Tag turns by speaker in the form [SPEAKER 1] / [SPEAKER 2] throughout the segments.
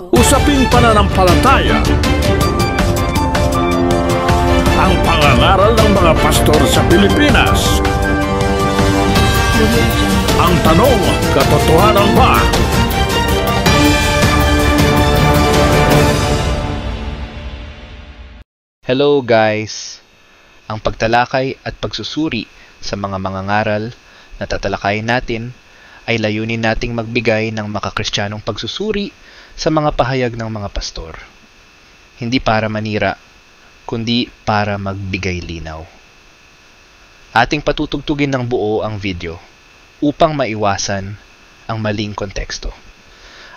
[SPEAKER 1] Usaping pananampalataya. Ang pangangaral ng mga pastor sa Pilipinas. Ang tanong, katotohanan ba?
[SPEAKER 2] Hello guys! Ang pagtalakay at pagsusuri sa mga mangangaral na tatalakayin natin ay layunin nating magbigay ng makakristyanong pagsusuri sa mga pahayag ng mga pastor. Hindi para manira, kundi para magbigay linaw. Ating patutugtugin ng buo ang video upang maiwasan ang maling konteksto.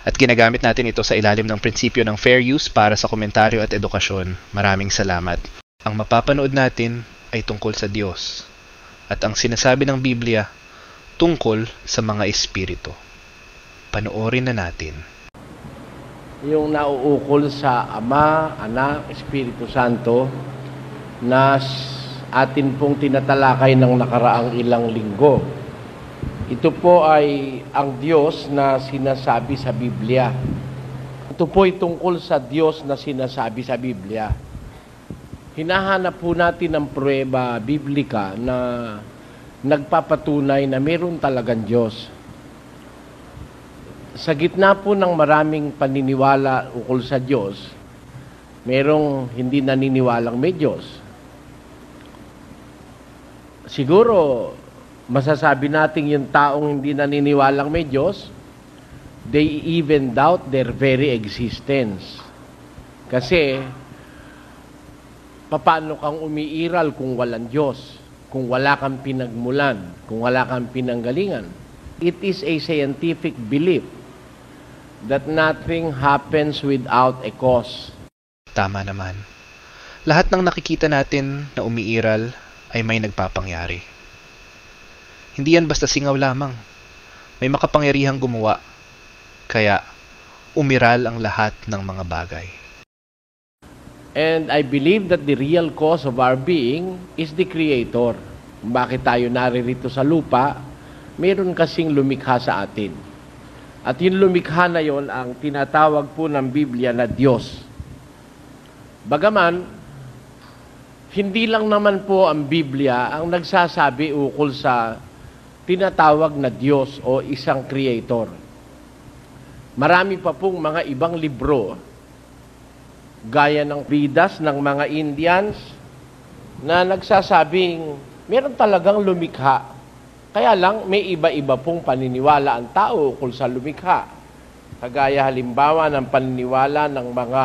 [SPEAKER 2] At ginagamit natin ito sa ilalim ng prinsipyo ng fair use para sa komentaryo at edukasyon. Maraming salamat. Ang mapapanood natin ay tungkol sa Diyos at ang sinasabi ng Biblia tungkol sa mga espiritu. Panoorin na natin.
[SPEAKER 3] Yung nauukol sa Ama, Anak, Espiritu Santo na atin pong tinatalakay ng nakaraang ilang linggo. Ito po ay ang Diyos na sinasabi sa Biblia. Ito po ay tungkol sa Diyos na sinasabi sa Biblia. Hinahanap po natin ng pruweba biblika na nagpapatunay na meron talagang Diyos. Sa gitna po ng maraming paniniwala ukol sa Diyos, merong hindi naniniwalang may Diyos. Siguro, masasabi natin yung taong hindi naniniwalang may Diyos, they even doubt their very existence. Kasi, paano kang umiiral kung walang Diyos? Kung wala kang pinagmulan? Kung wala kang pinanggalingan? It is a scientific belief that nothing happens without a cause.
[SPEAKER 2] Tama naman. Lahat ng nakikita natin na umiiral ay may nagpapangyari. Hindi yan basta singaw lamang. May makapangyarihang gumawa. Kaya, umiral ang lahat ng mga bagay.
[SPEAKER 3] And I believe that the real cause of our being is the Creator. Bakit tayo naririto sa lupa? Meron kasing lumikha sa atin. At yung lumikha na yon ang tinatawag po ng Biblia na Diyos. Bagaman, hindi lang naman po ang Biblia ang nagsasabi ukol sa tinatawag na Diyos o isang Creator. Marami pa pong mga ibang libro, gaya ng Vedas ng mga Indians, na nagsasabing meron talagang lumikha. Kaya lang, may iba-iba pong paniniwala ang tao ukol sa lumikha. Kagaya halimbawa ng paniniwala ng mga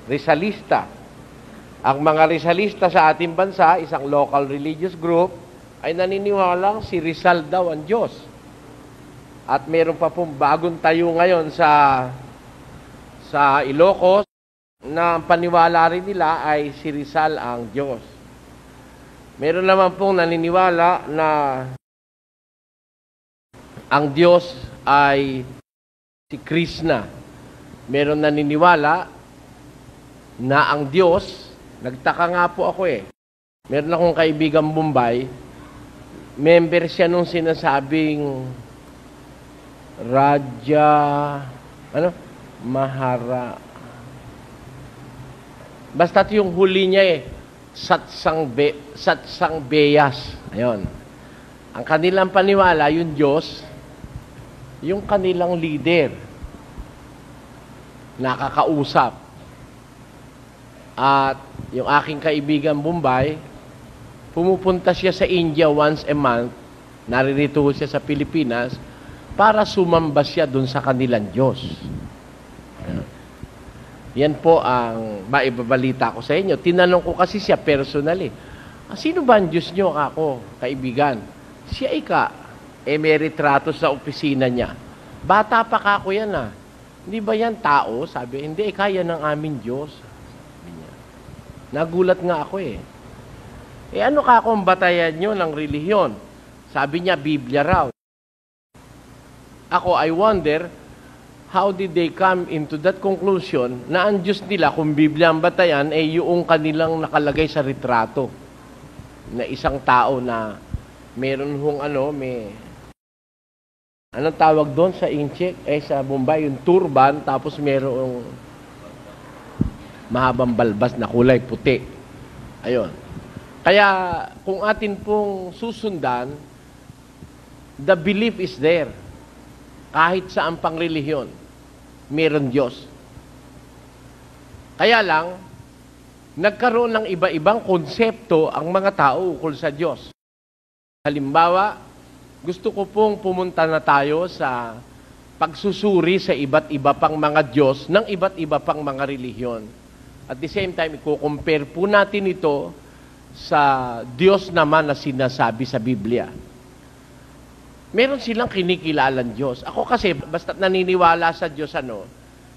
[SPEAKER 3] Rizalista. Ang mga Rizalista sa ating bansa, isang local religious group, ay naniniwalang si Rizal daw ang Diyos. At meron pa pong bagong tayo ngayon sa Ilocos na paniwala rin nila ay si Rizal ang Diyos. Meron naman pong naniniwala na ang Diyos ay si Krishna. Meron naniniwala na ang Diyos, nagtaka nga po ako meron akong kaibigang Bombay, member siya nung sinasabing Raja, Mahara. Basta't yung huli niya Satsang Beyas. Ayun. Ang kanilang paniwala, yung Diyos, yung kanilang leader, nakakausap. At yung aking kaibigan Bombay, pumupunta siya sa India once a month, naririto siya sa Pilipinas, para sumamba siya dun sa kanilang Diyos. Yan po ang maibabalita ko sa inyo. Tinanong ko kasi siya personally, sino ba ang Diyos nyo ako, kaibigan? Siya may retrato sa opisina niya. Bata pa kako yan Hindi ba yan tao? Sabi, hindi, kaya ng aming Diyos. Sabi niya. Nagulat nga ako ano kako ang batayan nyo ng relihiyon? Sabi niya, Biblia raw. Ako, I wonder, how did they come into that conclusion na ang Diyos nila, kung Biblia ang batayan, yung kanilang nakalagay sa retrato na isang tao na meron may Anong tawag doon sa incheck? Sa Bombay, yung turban, tapos merong mahabang balbas na kulay puti. Ayun. Kaya, kung atin pong susundan, the belief is there. Kahit sa pang relihiyon, meron Diyos. Kaya lang, nagkaroon ng iba-ibang konsepto ang mga tao ukol sa Diyos. Halimbawa, gusto ko pong pumunta na tayo sa pagsusuri sa iba't iba pang mga Diyos ng iba't iba pang mga relihiyon. At the same time, i-compare po natin ito sa Diyos naman na sinasabi sa Biblia. Meron silang kinikilalang Diyos. Ako kasi, basta naniniwala sa Diyos,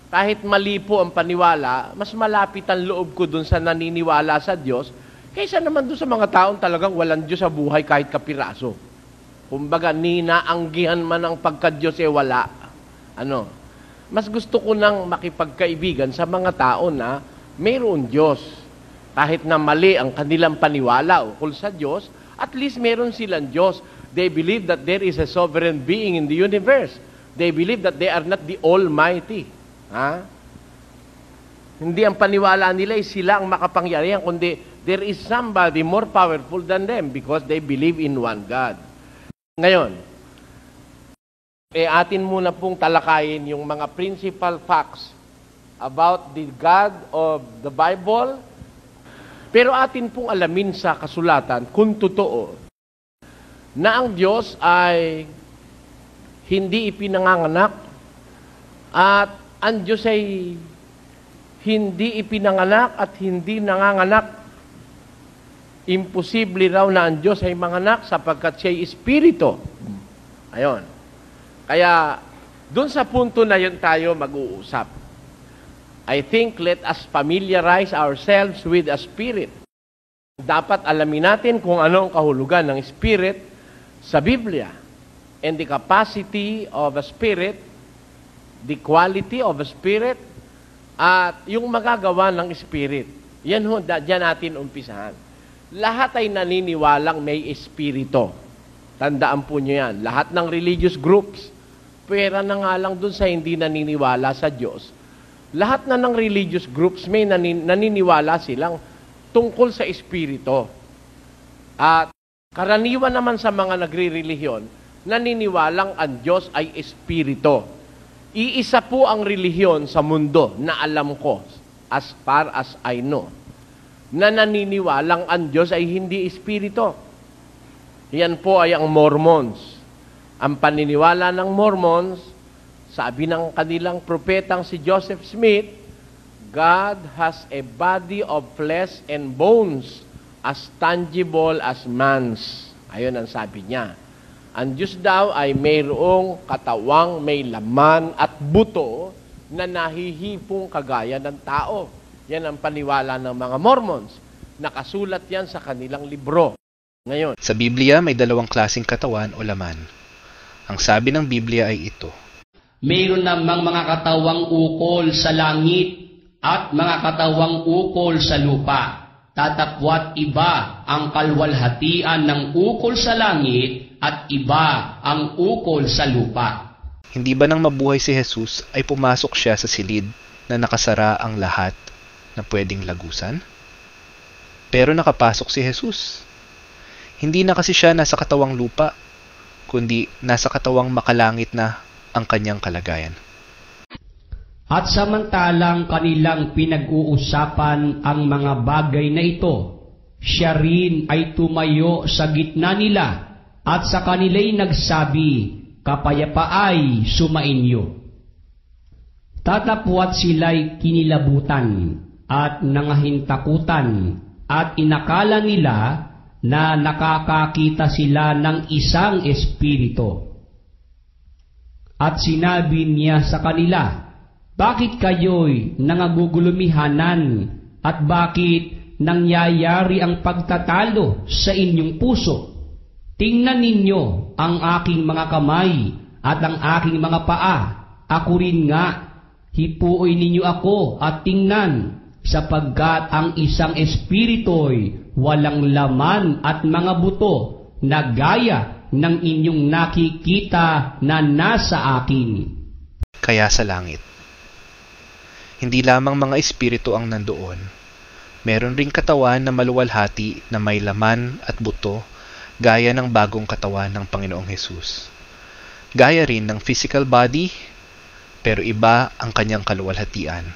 [SPEAKER 3] kahit mali po ang paniwala, mas malapit ang loob ko dun sa naniniwala sa Diyos, kaysa naman dun sa mga taong talagang walang Diyos sa buhay kahit kapiraso. Kumbaga, ninaanggihan man ang pagka-Diyos wala. Mas gusto ko nang makipagkaibigan sa mga tao na mayroon Diyos. Kahit na mali ang kanilang paniwala ukol sa Diyos, at least meron silang Diyos. They believe that there is a sovereign being in the universe. They believe that they are not the Almighty. Hindi ang paniwala nila sila ang makapangyarihan, kundi there is somebody more powerful than them because they believe in one God. Ngayon, atin muna pong talakayin yung mga principal facts about the God of the Bible. Pero atin pong alamin sa kasulatan kung totoo na ang Diyos ay hindi ipinanganganak at ang Diyos ay hindi ipinanganak at hindi nanganganak. Imposible raw na ang Diyos ay manganak sapagkat siya ay espiritu. Ayon. Kaya, doon sa punto na yun tayo mag-uusap. I think let us familiarize ourselves with a spirit. Dapat alamin natin kung ano ang kahulugan ng spirit sa Biblia. And the capacity of a spirit, the quality of a spirit, at yung magagawa ng spirit. Yan ho, dyan natin umpisahan. Lahat ay naniniwalang may espiritu. Tandaan po nyo yan. Lahat ng religious groups, pwera na nga lang dun sa hindi naniniwala sa Diyos. Lahat na ng religious groups may naniniwala silang tungkol sa espiritu. At karaniwan naman sa mga nagre-relihiyon, naniniwalang ang Diyos ay espiritu. Iisa po ang relihiyon sa mundo na alam ko, as far as I know, na naniniwalang ang Diyos ay hindi espiritu. Yan po ay ang Mormons. Ang paniniwala ng Mormons, sabi ng kanilang propetang si Joseph Smith, God has a body of flesh and bones as tangible as man's. Ayun ang sabi niya. Ang Diyos daw ay mayroong katawang may laman at buto na nahihipong kagaya ng tao. Yan ang paniwala ng mga Mormons. Nakasulat yan sa kanilang libro. Ngayon,
[SPEAKER 2] Sa Biblia may dalawang klaseng katawan o laman. Ang sabi ng Biblia ay ito.
[SPEAKER 4] Mayroon namang mga katawang ukol sa langit at mga katawang ukol sa lupa. Tatapwat iba ang kalwalhatian ng ukol sa langit at iba ang ukol sa lupa.
[SPEAKER 2] Hindi ba nang mabuhay si Jesus ay pumasok siya sa silid na nakasara ang lahat na pwedeng lagusan? Pero nakapasok si Jesus. Hindi na kasi siya nasa katawang lupa, kundi nasa katawang makalangit na ang kanyang kalagayan.
[SPEAKER 4] At samantalang kanilang pinag-uusapan ang mga bagay na ito, siya rin ay tumayo sa gitna nila at sa kanila'y nagsabi, "Kapayapaay sumainyo." Tatapwat sila'y kinilabutan at nangahintakutan at inakala nila na nakakakita sila ng isang espiritu. At sinabi niya sa kanila, "Bakit kayo'y nangagugulumihanan at bakit nangyayari ang pagtatalo sa inyong puso? Tingnan ninyo ang aking mga kamay at ang aking mga paa. Ako rin nga, hipuoy ninyo ako at tingnan, sapagkat ang isang espirito'y walang laman at mga buto na gaya ng inyong nakikita na nasa akin.
[SPEAKER 2] Kaya sa langit. Hindi lamang mga espiritu ang nandoon. Meron ring katawan na maluwalhati na may laman at buto, gaya ng bagong katawan ng Panginoong Hesus. Gaya rin ng physical body, pero iba ang kanyang kaluwalhatian.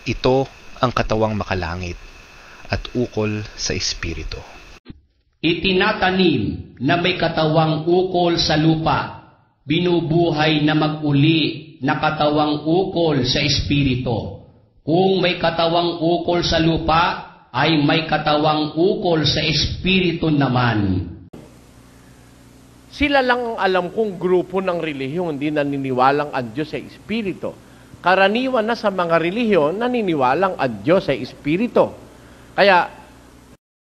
[SPEAKER 2] Ito ang katawang makalangit at ukol sa espiritu.
[SPEAKER 4] Itinatanim na may katawang ukol sa lupa, binubuhay na mag-uli na katawang ukol sa espiritu. Kung may katawang ukol sa lupa, ay may katawang ukol sa espiritu naman.
[SPEAKER 3] Sila lang ang alam kong grupo ng relihiyon hindi naniniwalang ang Diyos ay espiritu. Karaniwan na sa mga relihiyon naniniwalang ang Diyos ay espiritu. Kaya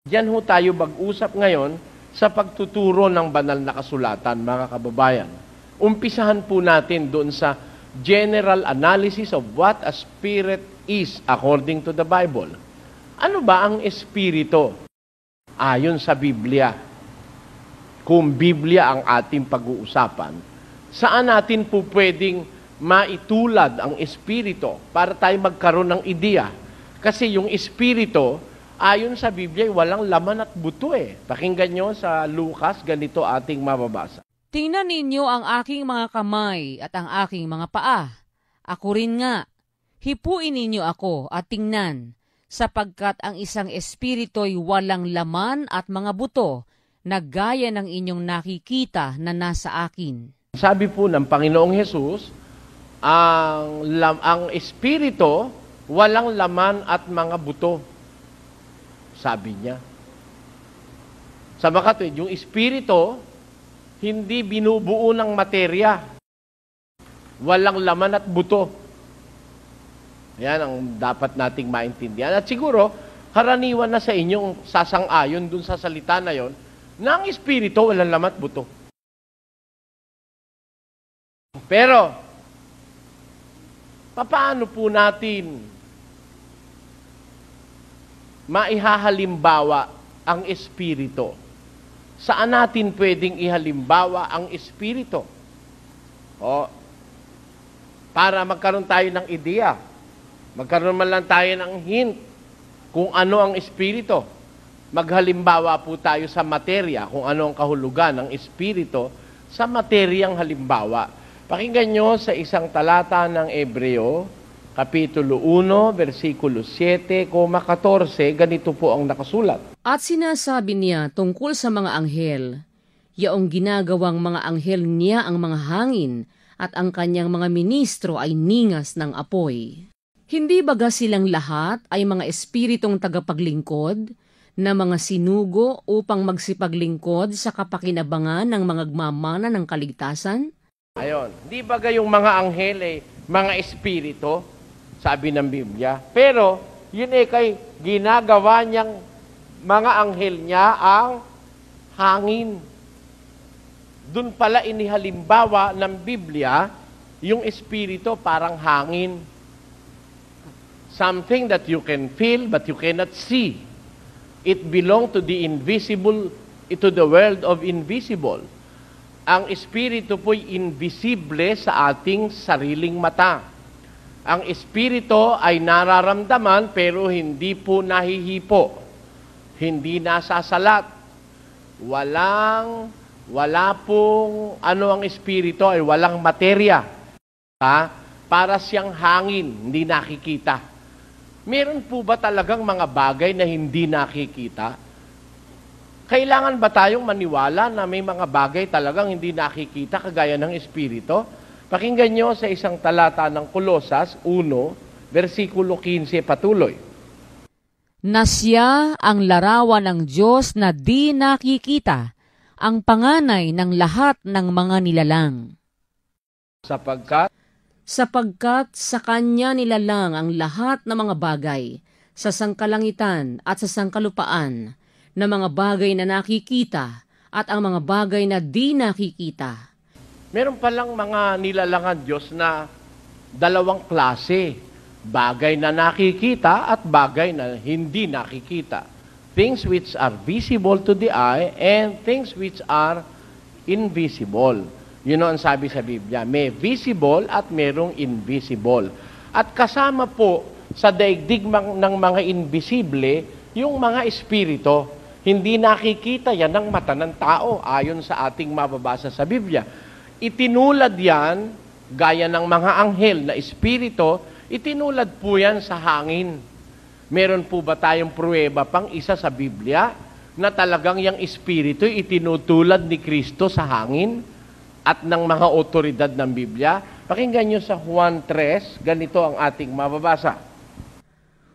[SPEAKER 3] diyan ho tayo mag-usap ngayon sa pagtuturo ng banal na kasulatan, mga kababayan. Umpisahan po natin doon sa general analysis of what a spirit is according to the Bible. Ano ba ang espiritu? Ayon sa Biblia. Kung Biblia ang ating pag-uusapan, saan natin po pwedeng maitulad ang espiritu para tayo magkaroon ng ideya? Kasi yung espiritu, ayon sa Biblia, walang laman at buto eh. Pakinggan nyo sa Lucas, ganito ating mababasa.
[SPEAKER 5] Tingnan ninyo ang aking mga kamay at ang aking mga paa. Ako rin nga. Hipuin ninyo ako at tingnan, sapagkat ang isang espirito'y walang laman at mga buto, na gaya ng inyong nakikita na nasa akin.
[SPEAKER 3] Sabi po ng Panginoong Hesus, ang espiritu, walang laman at mga buto. Sabi niya. Sa makatwid, yung espiritu, hindi binubuo ng materya. Walang laman at buto. Yan ang dapat nating maintindihan. At siguro, karaniwan na sa inyong sasang-ayon dun sa salita na yon, na ang espiritu, walang laman at buto. Pero, paano po natin maihahalimbawa ang espiritu? Saan natin pwedeng ihalimbawa ang espiritu? O, para magkaroon tayo ng ideya, magkaroon man lang tayo ng hint kung ano ang espiritu. Maghalimbawa po tayo sa materya, kung ano ang kahulugan ng espiritu sa materyang halimbawa. Pakinggan nyo sa isang talata ng Ebreo, Kapitulo 1, versikulo 7, 14, ganito po ang nakasulat.
[SPEAKER 5] At sinasabi niya tungkol sa mga anghel, yaong ginagawang mga anghel niya ang mga hangin, at ang kanyang mga ministro ay ningas ng apoy. Hindi baga silang lahat ay mga espiritong tagapaglingkod, na mga sinugo upang magsipaglingkod sa kapakinabangan ng mga gmamana ng kaligtasan?
[SPEAKER 3] Ayon, di ba yung mga anghel eh, mga espiritu, sabi ng Biblia. Pero, yun eh kay ginagawa niyang mga anghel niya ang hangin. Doon pala inihalimbawa ng Biblia, yung espiritu parang hangin. Something that you can feel but you cannot see. It belong to the invisible, to the world of invisible. Ang espiritu po'y invisible sa ating sariling mata. Ang espiritu ay nararamdaman pero hindi po nahihipo. Hindi nasasalat. Wala pong ano ang espiritu ay walang materya. Para siyang hangin, hindi nakikita. Meron po ba talagang mga bagay na hindi nakikita? Kailangan ba tayong maniwala na may mga bagay talagang hindi nakikita kagaya ng espiritu? Pakinggan nyo sa isang talata ng Kolosas 1, versikulo 15 patuloy.
[SPEAKER 5] Na siya ang larawan ng Diyos na di nakikita, ang panganay ng lahat ng mga nilalang. Sapagkat sa Kanya nilalang ang lahat ng mga bagay, sa sangkalangitan at sa sangkalupaan, na mga bagay na nakikita at ang mga bagay na di nakikita.
[SPEAKER 3] Meron palang mga nilalangan Diyos na dalawang klase. Bagay na nakikita at bagay na hindi nakikita. Things which are visible to the eye and things which are invisible. Yun ang sabi sa Biblia. May visible at merong invisible. At kasama po sa daigdig ng mga invisible, yung mga espirito. Hindi nakikita yan ng mata ng tao, ayon sa ating mababasa sa Biblia. Itinulad yan, gaya ng mga anghel na espirito, itinulad po yan sa hangin. Meron po ba tayong pruweba pang isa sa Biblia na talagang yung espiritu itinutulad ni Kristo sa hangin at ng mga otoridad ng Biblia? Pakinggan nyo sa Juan 3, ganito ang ating mababasa.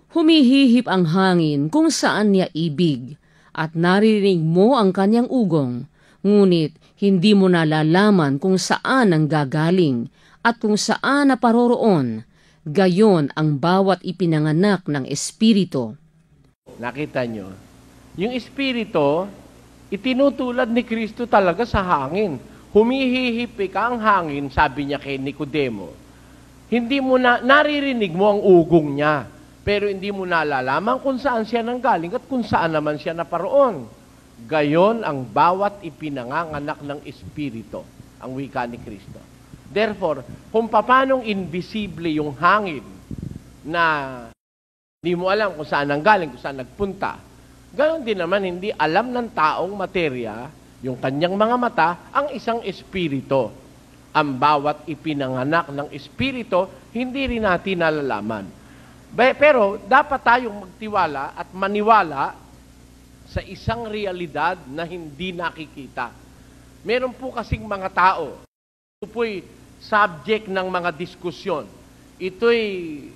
[SPEAKER 5] Humihihip ang hangin kung saan niya ibig, at naririnig mo ang kanyang ugong, ngunit hindi mo nalalaman kung saan ang gagaling at kung saan naparoroon. Gayon ang bawat ipinanganak ng espiritu.
[SPEAKER 3] Nakita nyo? Yung espiritu, itinutulad ni Kristo talaga sa hangin. Humihihipik ang hangin, sabi niya kay Nicodemo. Hindi mo naririnig mo ang ugong niya, pero hindi mo nalalaman kung saan siya nanggaling at kung saan naman siya naparoon. Gayon ang bawat ipinanganganak ng espiritu, ang wika ni Kristo. Therefore, kung paanong invisible yung hangin na hindi mo alam kung saan nanggaling, kung saan nagpunta, gayon din naman hindi alam ng taong materya, yung kanyang mga mata, ang isang espiritu. Ang bawat ipinanganak ng espiritu, hindi rin natin nalalaman. Pero dapat tayong magtiwala at maniwala sa isang realidad na hindi nakikita. Meron po kasing mga tao, ito po'y subject ng mga diskusyon. Ito'y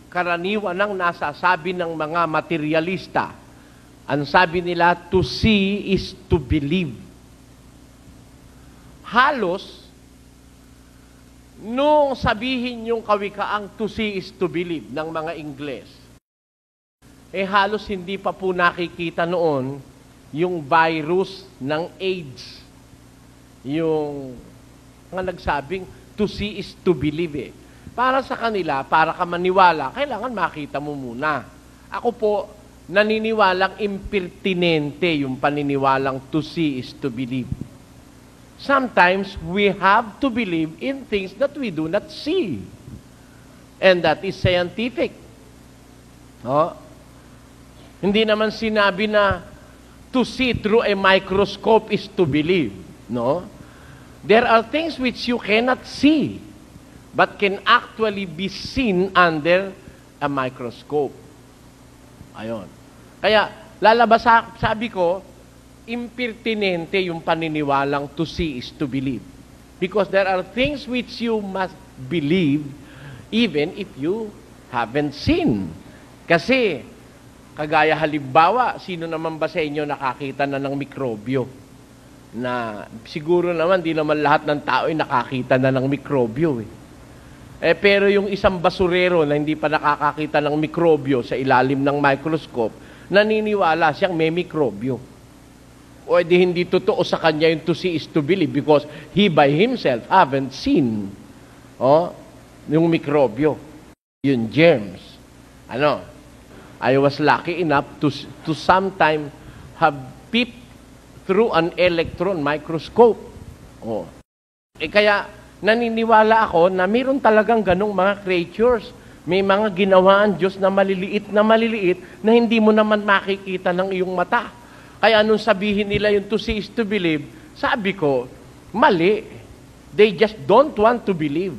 [SPEAKER 3] karaniwan ng nasasabi ng mga materialista. Ang sabi nila, to see is to believe. Halos, nung sabihin yung kawikaang to see is to believe ng mga Ingles, halos hindi pa po nakikita noon yung virus ng AIDS. Yung mga nagsabing to see is to believe. Para sa kanila, para ka maniwala, kailangan makita mo muna. Ako po, naniniwalang impertinente yung paniniwalang to see is to believe. Sometimes, we have to believe in things that we do not see. And that is scientific. No? Hindi naman sinabi na to see through a microscope is to believe. No? There are things which you cannot see, but can actually be seen under a microscope. Ayon. Kaya, lalabas sabi ko, impertinente yung paniniwalang to see is to believe. Because there are things which you must believe even if you haven't seen. Kasi, kagaya halimbawa, sino naman ba sa inyo nakakita na ng mikrobyo? Na siguro naman, di naman lahat ng tao ay nakakita na ng mikrobyo. Pero yung isang basurero na hindi pa nakakakita ng mikrobyo sa ilalim ng microscope, naniniwala siyang may mikrobyo. O di hindi totoo sa kanya yung to see is to believe because he by himself haven't seen yung mikrobyo, yung germs. I was lucky enough to sometime have peeped through an electron microscope. Kaya naniniwala ako na mayroon talagang ganong mga creatures. May mga ginawaan Diyos na maliliit na hindi mo naman makikita ng iyong mata. Kaya anong sabihin nila yung to see is to believe, sabi ko, mali. They just don't want to believe.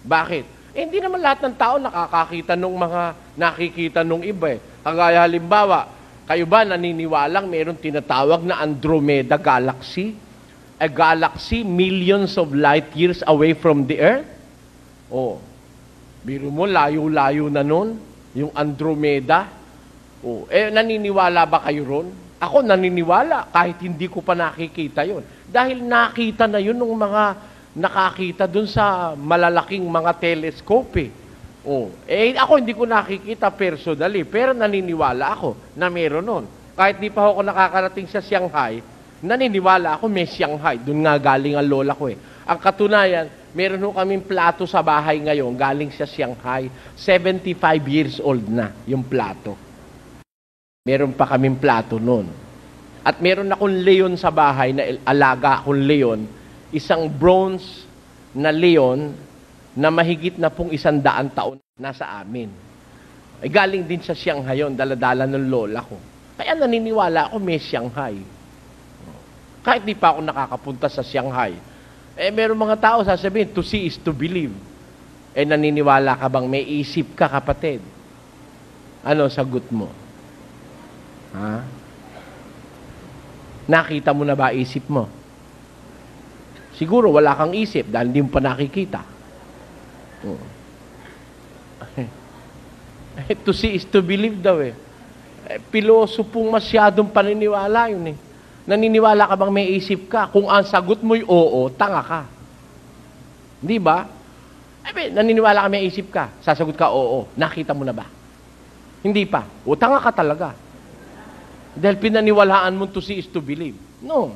[SPEAKER 3] Bakit? Hindi naman lahat ng tao nakakakita nung mga nakikita nung iba. Kagaya halimbawa, kayo ba naniniwalang mayroong tinatawag na Andromeda Galaxy? A galaxy millions of light years away from the Earth? Biro mo, layo-layo na nun, yung Andromeda. Naniniwala ba kayo ron? Ako naniniwala, kahit hindi ko pa nakikita yon. Dahil nakita na yun ng mga nakakita dun sa malalaking mga telescope. Ako hindi ko nakikita personally, pero naniniwala ako na meron nun. Kahit di pa ako nakakarating sa Shanghai, naniniwala ako may Shanghai. Doon nga galing ang lola ko. Ang katunayan, meron ho kaming plato sa bahay ngayon, galing sa Shanghai. 75 years old na yung plato. Meron pa kaming plato noon. At meron akong leon sa bahay na alaga akong leon. isang bronze na leon na mahigit na pong 100 taon nasa amin. Ay galing din sa Shanghai yun, daladala ng lola ko. Kaya naniniwala ako may Shanghai. Kahit di pa ako nakakapunta sa Shanghai. Meron mga tao sasabihin, to see is to believe. Naniniwala ka bang may isip ka, kapatid? Ano sagot mo? Ha? Nakita mo na ba isip mo? Siguro wala kang isip dahil hindi mo pa nakikita. To see is to believe daw Pilosopong masyadong paniniwala yun Naniniwala ka bang may isip ka? Kung ang sagot mo'y oo, tanga ka. Di ba? Naniniwala ka may isip ka. Sasagot ka oo. Nakita mo na ba? Hindi pa. O tanga ka talaga. Dahil pinaniwalaan mo to see is to believe. No.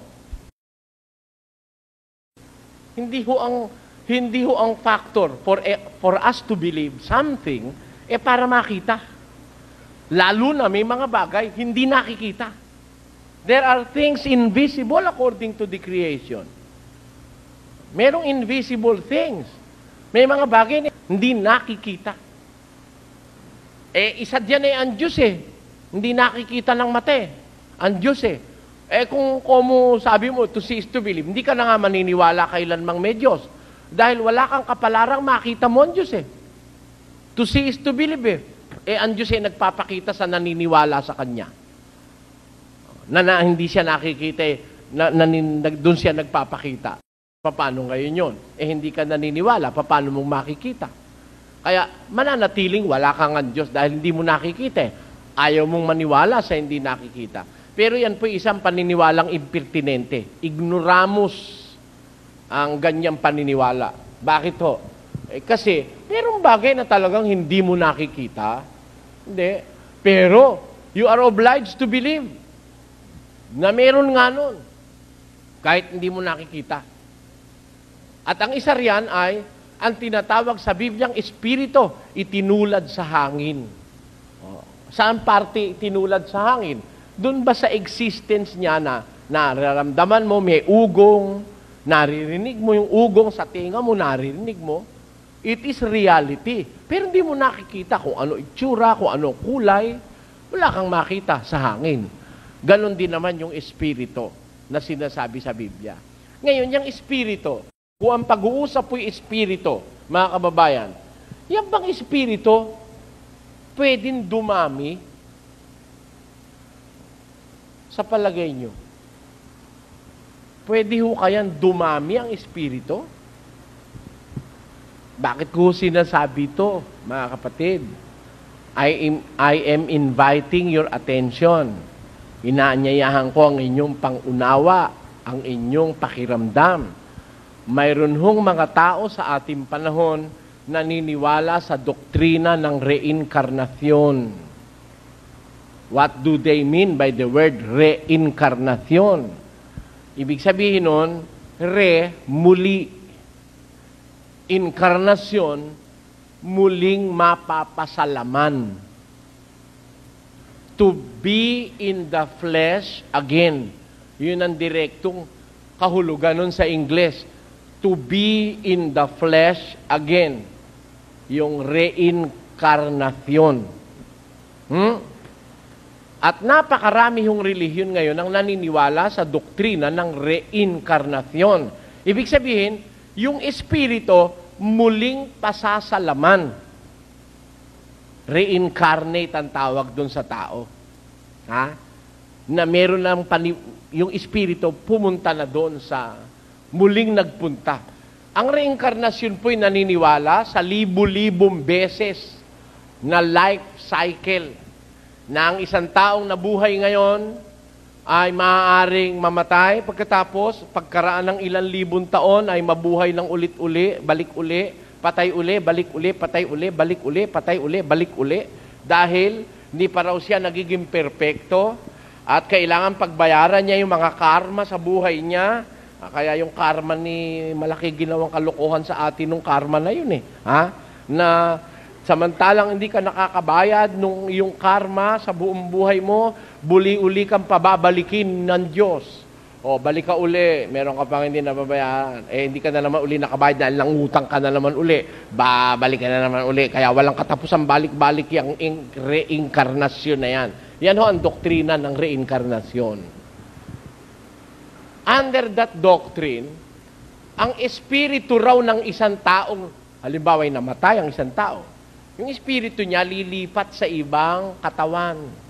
[SPEAKER 3] Hindi ho ang factor for us to believe something para makita. Lalo na may mga bagay hindi nakikita. There are things invisible according to the creation. Merong invisible things. May mga bagay na hindi nakikita. Isa diyan ang Diyos Hindi nakikita ng mata Ang Diyos kung sabi mo, to see is to believe, hindi ka na nga maniniwala kailanmang may Diyos. Dahil wala kang kapalarang makita mo ang Diyos To see is to believe ang Diyos nagpapakita sa naniniwala sa Kanya. Na hindi siya nakikita doon siya nagpapakita. Paano ngayon yun? Hindi ka naniniwala, paano mong makikita? Kaya mananatiling wala kang ang Diyos dahil hindi mo nakikita Ayaw mong maniwala sa hindi nakikita. Pero yan po isang paniniwalang impertinente. Ignoramus ang ganyang paniniwala. Bakit ho? Kasi merong bagay na talagang hindi mo nakikita. Hindi. Pero you are obliged to believe na meron nga nun. Kahit hindi mo nakikita. At ang isa riyan ay ang tinatawag sa Bibliang Espiritu, itinulad sa hangin. Saan parte itinulad sa hangin? Doon ba sa existence niya na nararamdaman mo may ugong, naririnig mo yung ugong sa tinga mo, naririnig mo? It is reality. Pero hindi mo nakikita kung ano itsura, kung ano kulay. Wala kang makita sa hangin. Ganon din naman yung Espiritu na sinasabi sa Biblia. Ngayon, yung Espiritu, kung ang pag-uusap po'y Espiritu, mga kababayan, yan bang Espiritu pwedeng dumami sa palagay nyo? Pwede ho kayang dumami ang Espiritu? Bakit ko sinasabi ito, mga kapatid? I am inviting your attention. Inaanyayahan ko ang inyong pangunawa, ang inyong pakiramdam. Mayroon hong mga tao sa ating panahon naniniwala sa doktrina ng reinkarnasyon. What do they mean by the word reinkarnasyon? Ibig sabihin nun, muli. Inkarnasyon, muling mapapasalaman. To be in the flesh again. Yun ang direktong kahulugan nun sa Ingles. To be in the flesh again. Yung reinkarnasyon. At napakarami yung relihiyon ngayon ang naniniwala sa doktrina ng reinkarnasyon. Ibig sabihin, yung espiritu muling pasasalaman. Reincarnate ang tawag doon sa tao. Na meron ng yung espiritu pumunta na doon sa muling nagpunta. Ang reinkarnasyon po'y naniniwala sa libu-libong beses na life cycle na ang isang taong nabuhay ngayon ay maaaring mamatay pagkatapos pagkaraan ng ilang libong taon ay mabuhay ng ulit-uli, balik-uli, patay uli, balik uli, patay uli, balik uli, patay uli, balik uli dahil hindi pa raw siya nagiging perpekto at kailangan pagbayaran niya yung mga karma sa buhay niya. Kaya yung karma ni malaki ginawang kalokohan sa atin nung karma na yun na samantalang hindi ka nakakabayad nung yung karma sa buong buhay mo, buli-uli kang pababalikin ng Diyos. O, balik ka uli, meron ka pang hindi nababayaran. Hindi ka na naman uli nakabayad dahil langutang ka na naman uli. Balik ka na naman uli. Kaya walang katapusan balik-balik yung reinkarnasyon na yan. Yan ho ang doktrina ng reinkarnasyon. Under that doctrine, ang espiritu raw ng isang taong, halimbawa ay namatay ang isang tao, yung espiritu niya lilipat sa ibang katawan.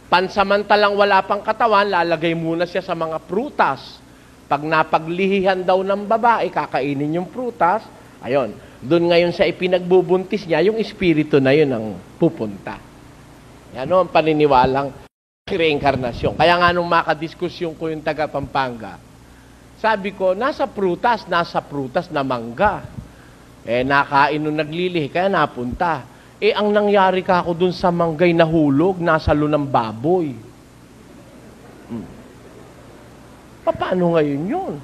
[SPEAKER 3] Pansamantalang wala pang katawan, lalagay muna siya sa mga prutas. Pag napaglihihan daw ng babae, kakainin yung prutas, ayun, doon ngayon sa ipinagbubuntis niya, yung espiritu na yun ang pupunta. Yan o, ang paniniwalang reinkarnasyon. Kaya nga nung makadiskusyon ko yung taga Pampanga, sabi ko, nasa prutas na mangga. Nakain nung naglilihi, kaya napunta. Ang nangyari ka ako dun sa manggay nahulog, nasa lunang baboy. Paano ngayon yun?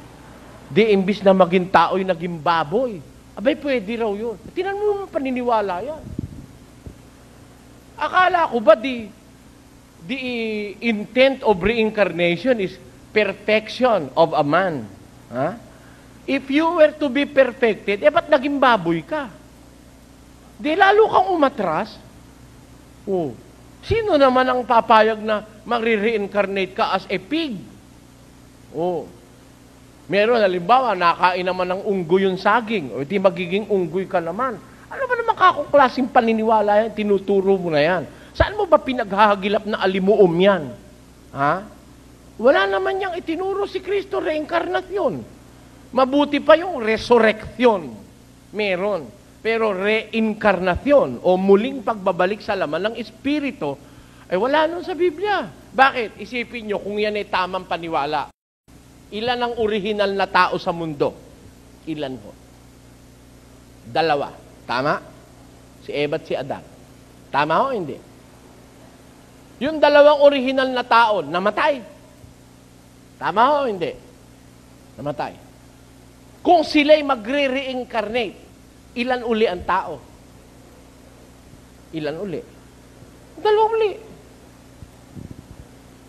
[SPEAKER 3] Di imbis na maging tao'y naging baboy. Abay, pwede raw yun. Tinan mo yung paniniwala yan. Akala ko ba the intent of reincarnation is perfection of a man? Ha? If you were to be perfected, ba't naging baboy ka? Di lalo kang umatras. Oh. Sino naman ang papayag na magre-reincarnate ka as a pig? Oh. Meron, halimbawa, nakain naman ng unggoy yung saging. O di magiging unggoy ka naman. Ano ba naman kakuklaseng paniniwala yan? Tinuturo mo na yan. Saan mo ba pinaghahagilap na alimuom yan? Ha? Wala naman niyang itinuro si Kristo, reinkarnasyon. Mabuti pa yung resurrection. Meron. Pero reinkarnasyon o muling pagbabalik sa laman ng Espiritu, ay wala nun sa Biblia. Bakit? Isipin nyo kung yan ay tamang paniwala. Ilan ang original na tao sa mundo? Ilan ho? 2. Tama? Si Eva at si Adan. Tama ho? Hindi. Yung 2 original na tao, namatay. Tama ho? Hindi. Namatay. Kung sila'y magre-reincarnate, ilan uli ang tao? Ilan uli? 2 uli.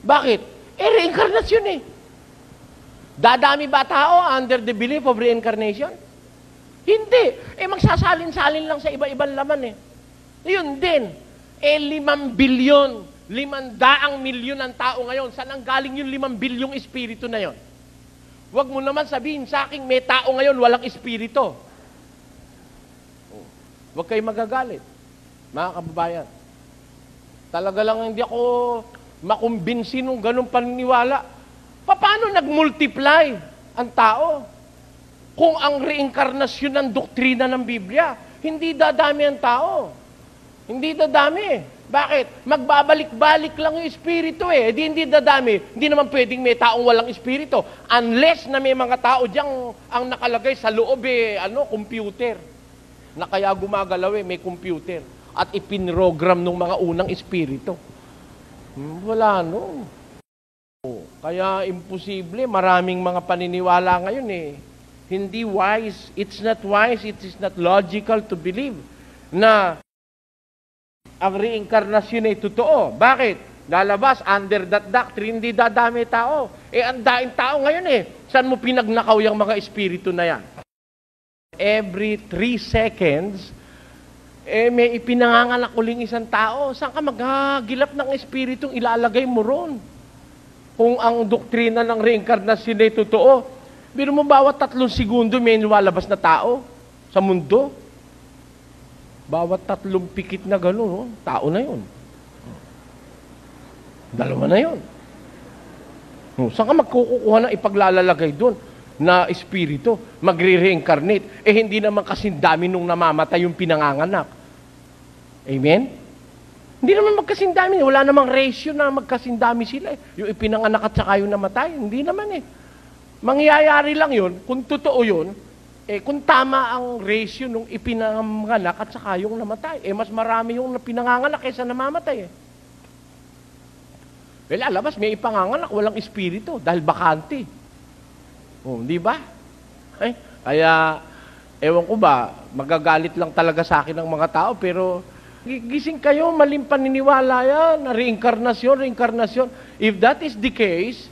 [SPEAKER 3] Bakit? Reincarnasyon eh. Dadami ba tao under the belief of reincarnation? Hindi. Magsasalin-salin lang sa iba-ibang laman eh. Yun din. 5 bilyon, 500 milyon ang tao ngayon. Saan ang galing yung 5 bilyong espiritu na yon? Huwag mo naman sabihin sa akin, may tao ngayon, walang espiritu. Huwag kayo magagalit, mga kababayan. Talaga lang hindi ako makumbinsi nung ganong paniniwala. Paano nag-multiply ang tao? Kung ang reinkarnasyon ng doktrina ng Biblia, hindi dadami ang tao. Hindi dadami. Bakit? Magbabalik-balik lang yung espiritu eh. Hindi dadami. Hindi naman pwedeng may taong walang espiritu. Unless na may mga tao diyang ang nakalagay sa loob computer. Na kaya gumagalaw may computer. At ipinrogram ng mga unang espiritu. Wala no. Kaya imposible. Maraming mga paniniwala ngayon eh. Hindi wise. It's not wise. It is not logical to believe na ang reinkarnasyon ay totoo. Bakit? Lalabas, under that doctrine, hindi dadami tao. Ang daing tao ngayon eh. Saan mo pinagnakaw yung mga espiritu na yan? Every 3 seconds, may ipinanganganak uling isang tao. Saan ka maghagilap ng espiritong ilalagay mo ron? Kung ang doktrina ng reinkarnasyon ay totoo, biro mo bawat 3 segundo may lumalabas na tao sa mundo. Bawat 3 pikit na gano'n, tao na yun. 2 na yun. Saan ka magkukuha ng ipaglalalagay doon na espiritu? Magre-reincarnate. Hindi naman kasing dami nung namamatay yung pinanganganak. Amen? Hindi naman magkasing dami. Wala namang ratio na magkasing dami sila. Yung ipinanganak at saka yung namatay. Hindi naman eh. Mangyayari lang yun, kung totoo yun, kung tama ang ratio nung ipinanganak at saka yung namatay, mas marami yung pinanganganak kaysa namamatay. Lalabas, may ipanganganak, walang espiritu, dahil bakante. Di ba? Kaya, ewan ko ba, magagalit lang talaga sa akin ng mga tao, pero gising kayo, maling paniniwala yan, na reinkarnasyon. If that is the case,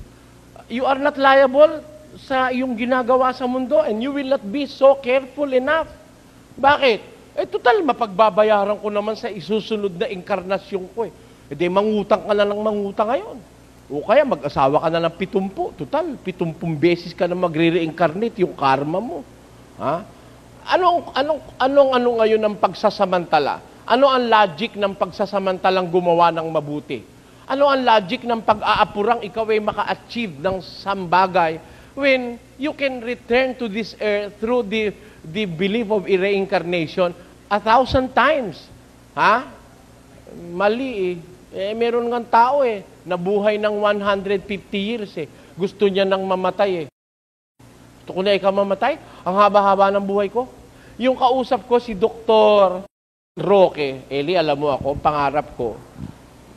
[SPEAKER 3] You are not liable sa iyong ginagawa sa mundo and you will not be so careful enough. Bakit? Total, mapagbabayaran ko naman sa isusunod na inkarnasyon ko eh. Di mangutang ka na lang mangutang ngayon. O kaya mag-asawa ka na ng 70. Total, 70 beses ka na magre-reincarnate yung karma mo. Ha? Anong ngayon ang pagsasamantala? Ano ang logic ng pagsasamantalang gumawa ng mabuti? Ano ang logic ng pag-aapurang ikaw ay maka-achieve ng sambagay when you can return to this earth through the belief of reincarnation 1,000 times? Ha? Mali eh. Meron ng tao nabuhay ng 150 years eh. Gusto niya nang mamatay eh. Gusto ko na ikaw mamatay? Ang haba-haba ng buhay ko. Yung kausap ko si Dr. Roque, Eli, alam mo ako, pangarap ko,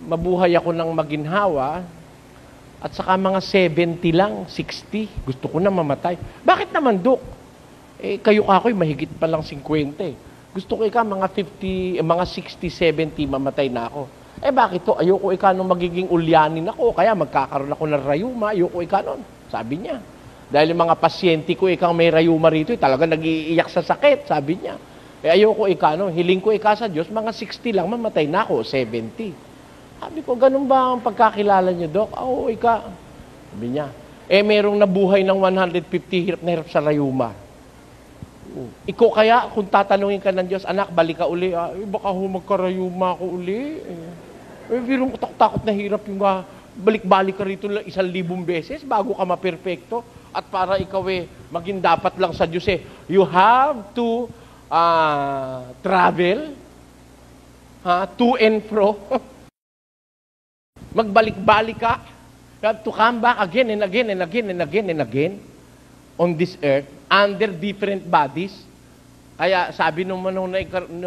[SPEAKER 3] mabuhay ako ng maginhawa at saka mga 70 lang, 60. Gusto ko na mamatay. Bakit naman, Dok? Kayo ako'y mahigit pa lang 50 eh. Gusto ko mga 50, mga 60, 70 mamatay na ako. Bakit to? Ayoko nung magiging ulyanin ako, kaya magkakaroon ako ng rayuma, ayoko nun. Sabi niya. Dahil yung mga pasyente ko, may rayuma rito, talaga nag-iiyak sa sakit, sabi niya. Ayoko hiling ko sa Diyos, mga 60 lang, mamatay na ako, 70. Sabi ko, ganun ba ang pagkakilala niyo, Dok? Oo, Sabi niya, merong nabuhay ng 150, hirap na hirap sa rayuma. Ikaw kaya, kung tatanungin ka ng Diyos, anak, balik ka uli. Baka magkarayuma ako uli. Virong takot na hirap yung balik-balik ka rito 1,000 beses bago ka maperfecto. At para ikaw maging dapat lang sa Diyos you have to travel to and fro. Magbalik-balik ka. You have to come back again and again and again and again and again on this earth under different bodies. Kaya sabi nung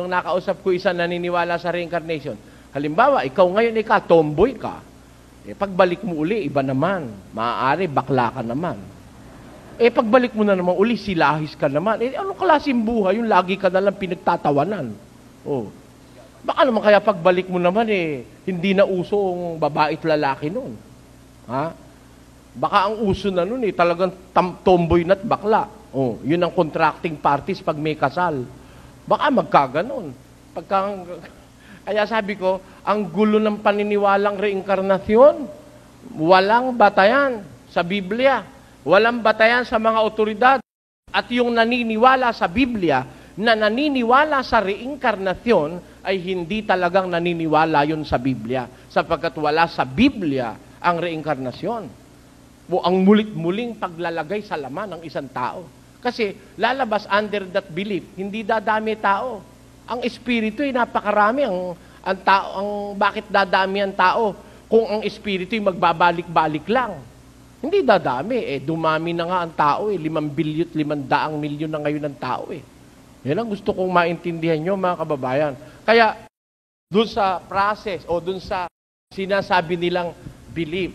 [SPEAKER 3] nakausap ko isa naniniwala sa reincarnation, halimbawa, ikaw ngayon tomboy ka. Pagbalik mo uli, iba naman. Maaari, bakla ka naman. Pagbalik mo na naman uli, silahis ka naman. Anong klaseng buhay? Yung lagi ka nalang pinagtatawanan. Baka naman kaya pagbalik mo naman hindi na uso ang babae at lalaki noon. Ha? Baka ang uso na noon talagang tomboy na't bakla. Yun ang contracting parties pag may kasal. Baka magkaganon. Kaya sabi ko, ang gulo ng paniniwalang reinkarnasyon, walang batayan sa Biblia. Walang batayan sa mga otoridad. At yung naniniwala sa Biblia, na naniniwala sa reinkarnasyon, ay hindi talagang naniniwala yun sa Biblia. Sapagkat wala sa Biblia ang reinkarnasyon. O ang mulit-muling paglalagay sa laman ng isang tao. Kasi lalabas under that belief, hindi dadami tao. Ang espiritu ay napakarami. Bakit dadami ang tao? Kung ang espiritu ay magbabalik-balik lang. Hindi dadami. Dumami na nga ang tao. 5 bilyon, 500 milyon na ngayon ang tao. Yan ang gusto kong maintindihan nyo, mga kababayan. Kaya, dun sa process o dun sa sinasabi nilang belief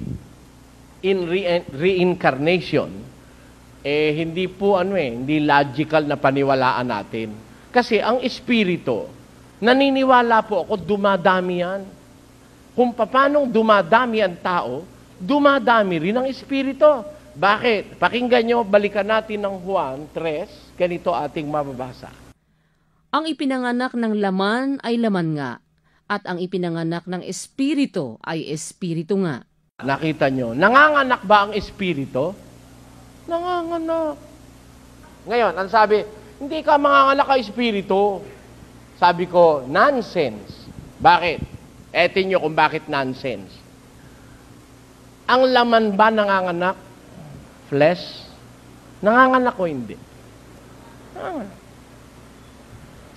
[SPEAKER 3] in reincarnation, hindi po hindi logical na paniwalaan natin. Kasi ang espiritu, naniniwala po ako, dumadami yan. Kung paanong dumadami ang tao, dumadami rin ang espiritu. Bakit? Pakinggan nyo, balikan natin ng Juan 3, ganito ating mababasa.
[SPEAKER 5] Ang ipinanganak ng laman ay laman nga, at ang ipinanganak ng espiritu ay espiritu nga.
[SPEAKER 3] Nakita nyo, nanganganak ba ang espiritu? Nanganganak. Ngayon, ang sabi, hindi ka manganganak ka espiritu. Sabi ko, nonsense. Bakit? Etin nyo kung bakit nonsense. Ang laman ba nanganganak? Flesh? Nanganganak o hindi?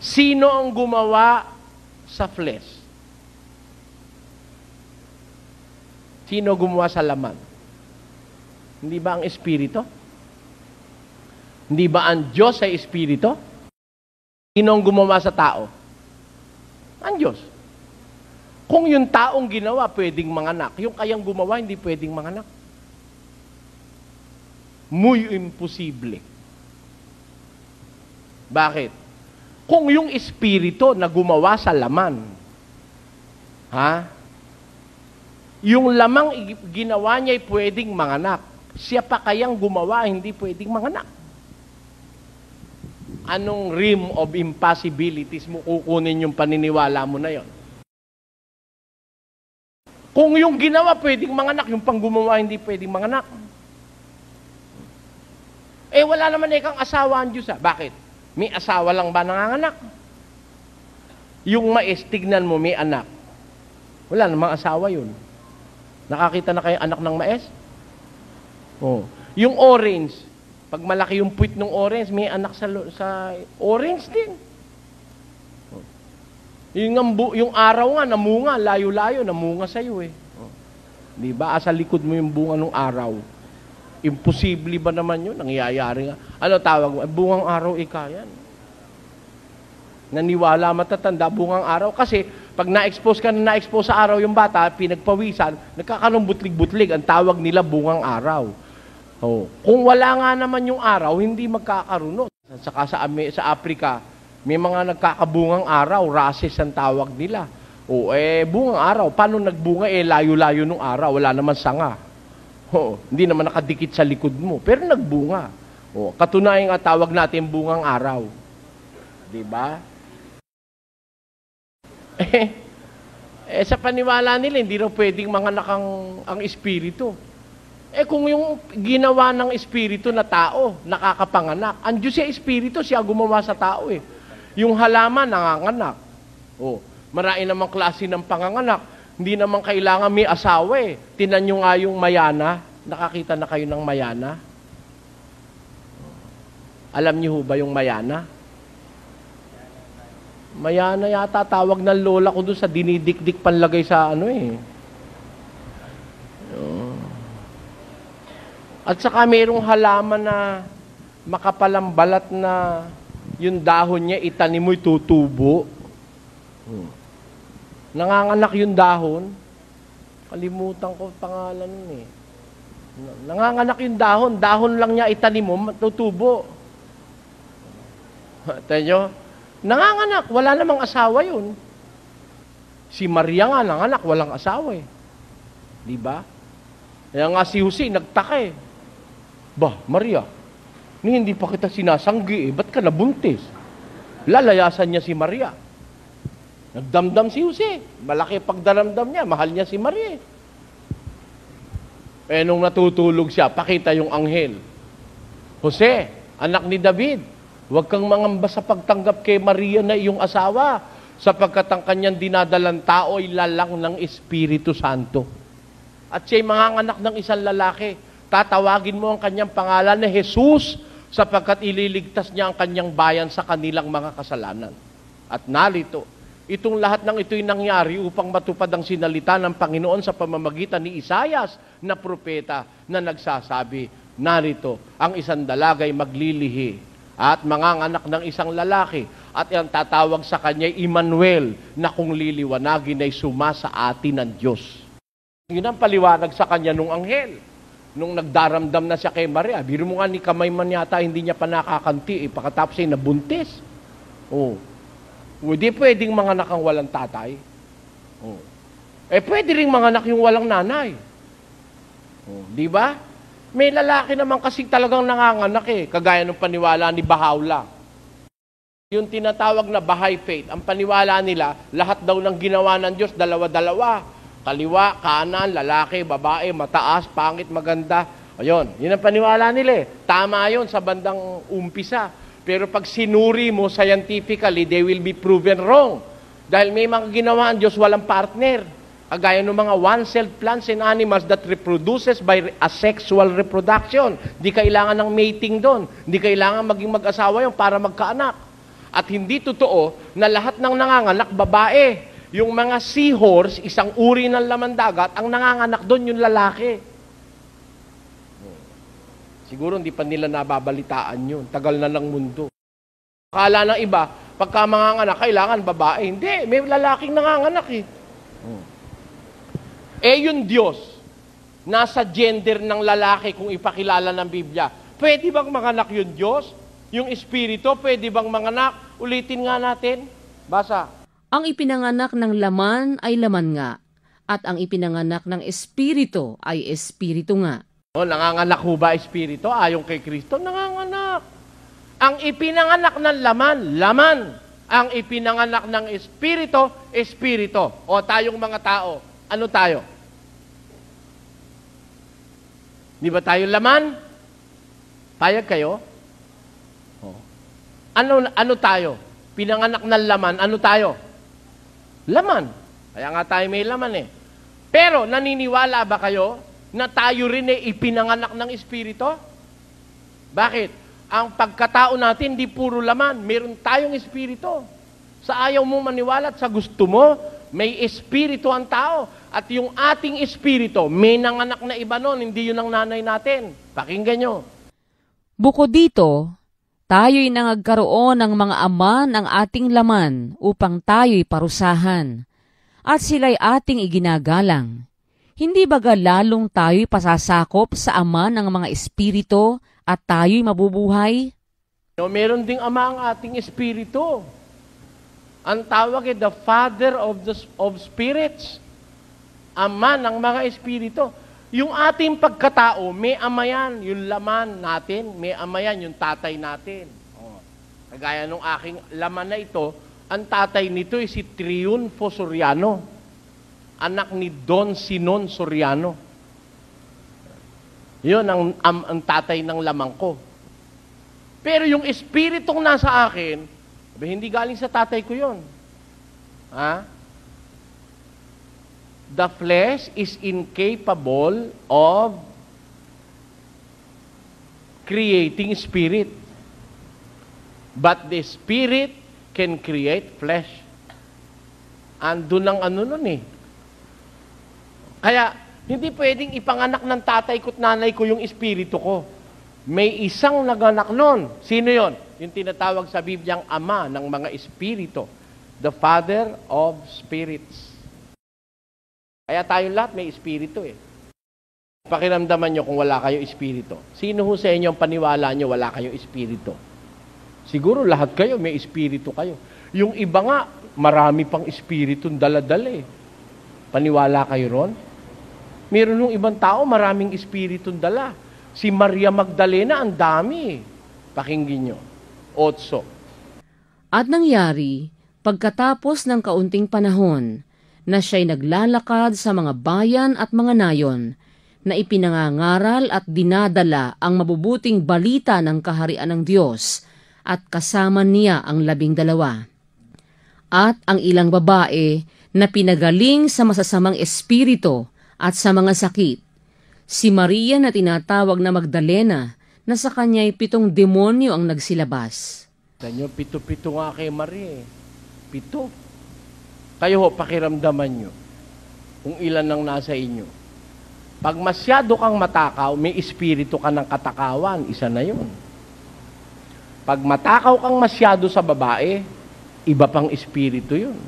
[SPEAKER 3] Sino ang gumawa sa flesh? Sino gumawa sa laman? Hindi ba ang espiritu? Hindi ba ang Diyos ay espiritu? Sino ang gumawa sa tao? Ang Diyos. Kung yung taong ginawa, pwedeng manganak. Yung kayang gumawa, hindi pwedeng manganak. Muy imposible. Bakit? Kung yung espiritu na gumawa sa laman, yung lamang ginawa niya ay pwedeng manganak. Siya pa kayang gumawa, hindi pwedeng manganak. Anong realm of impossibilities mo kukunin yung paniniwala mo na yon? Kung yung ginawa pwedeng manganak, yung pang gumawa hindi pwedeng manganak. Wala naman kang asawa ang Diyos. Bakit? May asawa lang ba nanganganak? Yung mais, tignan mo, may anak. Wala namang asawa yun. Nakakita na kayo anak ng mais? Oh. Yung orange, pag malaki yung puwit ng orange, may anak sa orange din. Oh. Yung araw nga, namunga, layo-layo, namunga sa'yo eh. Oh. Di ba? Asa likod mo yung bunga ng araw. Imposible ba naman yun? Nangyayari nga. Ano tawag mo? Bungang araw, yan. Naniwala matatanda, bungang araw. Kasi pag na-expose ka na na-expose sa araw yung bata, pinagpawisan, nagkakaroon butlig-butlig. Ang tawag nila bungang araw. Oh. Kung wala nga naman yung araw, hindi magkakaroon. Saka sa Africa, may mga nagkakabungang araw, races ang tawag nila. Bungang araw. Paano nagbunga? Layo-layo nung araw. Wala naman sanga. Hindi naman nakadikit sa likod mo. Pero nagbunga. Katunayan nga tawag natin bungang araw. Diba? Sa paniwala nila, hindi na pwedeng manganak ang espiritu. Kung yung ginawa ng espiritu na tao, nakakapanganak. Ang Diyos siya espiritu, siya gumawa sa tao eh. Yung halaman, nanganganak. Marami namang klase ng panganganak. Hindi naman kailangan may asawa eh. Tinan nyo nga yung mayana. Nakakita na kayo ng mayana? Alam niyo ba yung mayana? Mayana yata tawag ng lola ko doon sa dinidikdik panlagay sa ano eh. At saka mayroong halaman na makapalang balat na yung dahon niya itanim mo'y tutubo. Nanganganak yung dahon. Kalimutan ko pangalan nun eh. Nanganganak yung dahon. Dahon lang niya itanim mo, tutubo. Tayo nyo? Nanganganak. Wala namang asawa yun. Si Maria nga nanganak, walang asawa eh. Diba? Kaya nga si Jose, nagtaka eh. Maria, hindi pa kita sinasanggi eh. Ba't ka nabuntis? Lalayasan niya si Maria. Nagdamdam si Jose. Malaki pagdaramdam niya. Mahal niya si Maria. Nung natutulog siya, pakita yung anghel. Jose, anak ni David, huwag kang mangamba sa pagtanggap kay Maria na iyong asawa, sapagkat ang kanyang dinadalang tao ay lalang ng Espiritu Santo. At siya'y manganganak ng isang lalaki. Tatawagin mo ang kanyang pangalan na Jesus, sapagkat ililigtas niya ang kanyang bayan sa kanilang mga kasalanan. At narito, itong lahat ng ito'y nangyari upang matupad ang sinalita ng Panginoon sa pamamagitan ni Isaias na propeta na nagsasabi, narito, ang isang dalagay maglilihi at manganganak ng isang lalaki at ang tatawag sa kanya Emmanuel na kung liliwanagin ay suma sa atin ng Diyos. Yun ang paliwanag sa kanya nung anghel. Nung nagdaramdam na siya kay Maria, biro mo nga ni kamay man yata, hindi niya pa nakakanti, pagkatapos ay nabuntis. Hindi pwedeng manganak ang walang tatay. Pwede rin manganak yung walang nanay. Di ba? May lalaki naman kasi talagang nanganganak eh, kagaya ng paniwala ni Baha'u'llah. Yung tinatawag na Baha'i Faith, ang paniwala nila, lahat daw ng ginawa ng Diyos, dalawa-dalawa. Kaliwa, kanan, lalaki, babae, mataas, pangit, maganda. Ayun, yun ang paniwala nila eh. Tama yun sa bandang umpisa. Pero pag sinuri mo scientifically, they will be proven wrong. Dahil may mga ginawa ang Diyos walang partner. Kagaya ng mga one-celled plants and animals that reproduces by asexual reproduction. Di kailangan ng mating doon. Di kailangan maging mag-asawa yun para magkaanak. At hindi totoo na lahat ng nanganganak babae. Yung mga seahorse, isang uri ng laman dagat, ang nanganganak doon yung lalaki. Siguro hindi pa nila nababalitaan yun. Tagal na ng mundo. Akala ng iba, pagka manganganak, kailangan babae. Hindi, may lalaking nanganganak eh. Yung Diyos, nasa gender ng lalaki kung ipakilala ng Biblia. Pwede bang manganak yung Diyos? Yung Espiritu, pwede bang manganak? Ulitin nga natin. Basa.
[SPEAKER 5] Ang ipinanganak ng laman ay laman nga, at ang ipinanganak ng espiritu ay espiritu nga.
[SPEAKER 3] O, nanganganak ho ba espiritu? Ayon kay Kristo, nanganganak. Ang ipinanganak ng laman, laman. Ang ipinanganak ng espiritu, espiritu. O tayong mga tao, ano tayo? Di ba tayo laman? Payag kayo? O. Ano tayo? Pinanganak ng laman, ano tayo? Laman. Kaya nga tayo may laman eh. Pero naniniwala ba kayo na tayo rin ay ipinanganak ng espiritu? Bakit? Ang pagkatao natin, di puro laman. Meron tayong espiritu. Sa ayaw mo maniwala at sa gusto mo, may espiritu ang tao. At yung ating espiritu, may nanganak na iba nun, hindi yun ang nanay natin. Pakinggan nyo.
[SPEAKER 5] Bukod dito, tayo'y nangagkaroon ng mga ama ng ating laman upang tayo'y parusahan. At sila'y ating iginagalang. Hindi baga lalong tayo'y pasasakop sa ama ng mga espiritu at tayo'y mabubuhay?
[SPEAKER 3] No, meron ding ama ang ating espiritu. Ang tawag ay the Father of Spirits. Ama ng mga espiritu. Yung ating pagkatao, may ama yan. Yung laman natin, may ama yan. Yung tatay natin. O, kagaya nung aking laman na ito, ang tatay nito ay si Triunfo Soriano. Anak ni Don Sinon Soriano. Yun ang tatay ng lamang ko. Pero yung espiritong nasa akin, hindi galing sa tatay ko yun. Ha? The flesh is incapable of creating spirit. But the spirit can create flesh. Andun ang ano nun eh. Kaya, hindi pwedeng ipanganak ng tatay ko't nanay ko yung espiritu ko. May isang naganak nun. Sino yon? Yung tinatawag sa Bibliang ama ng mga espiritu. The Father of Spirits. Kaya tayo lahat may espiritu eh. Pakiramdaman nyo kung wala kayong espiritu. Sino ho sa inyo ang paniwala nyo wala kayong espiritu? Siguro lahat kayo may espiritu kayo. Yung iba nga, marami pang espiritong dala-dala eh. Paniwala kayo ron? Meron nung ibang tao, maraming espiritong dala. Si Maria Magdalena, ang dami. Pakinggan nyo. 8.
[SPEAKER 5] At nangyari, pagkatapos ng kaunting panahon, na siya'y naglalakad sa mga bayan at mga nayon, na ipinangangaral at dinadala ang mabubuting balita ng kaharian ng Diyos, at kasama niya ang 12. At ang ilang babae na pinagaling sa masasamang espiritu at sa mga sakit, si Maria na tinatawag na Magdalena, na sa kanya'y 7 demonyo ang nagsilabas.
[SPEAKER 3] Tanyo, 7 nga kay Maria eh. 7. Kayo ho, pakiramdaman nyo kung ilan ang nasa inyo. Pag masyado kang matakaw, may espiritu ka ng katakawan, isa na yun. Pag matakaw kang masyado sa babae, iba pang espiritu yun.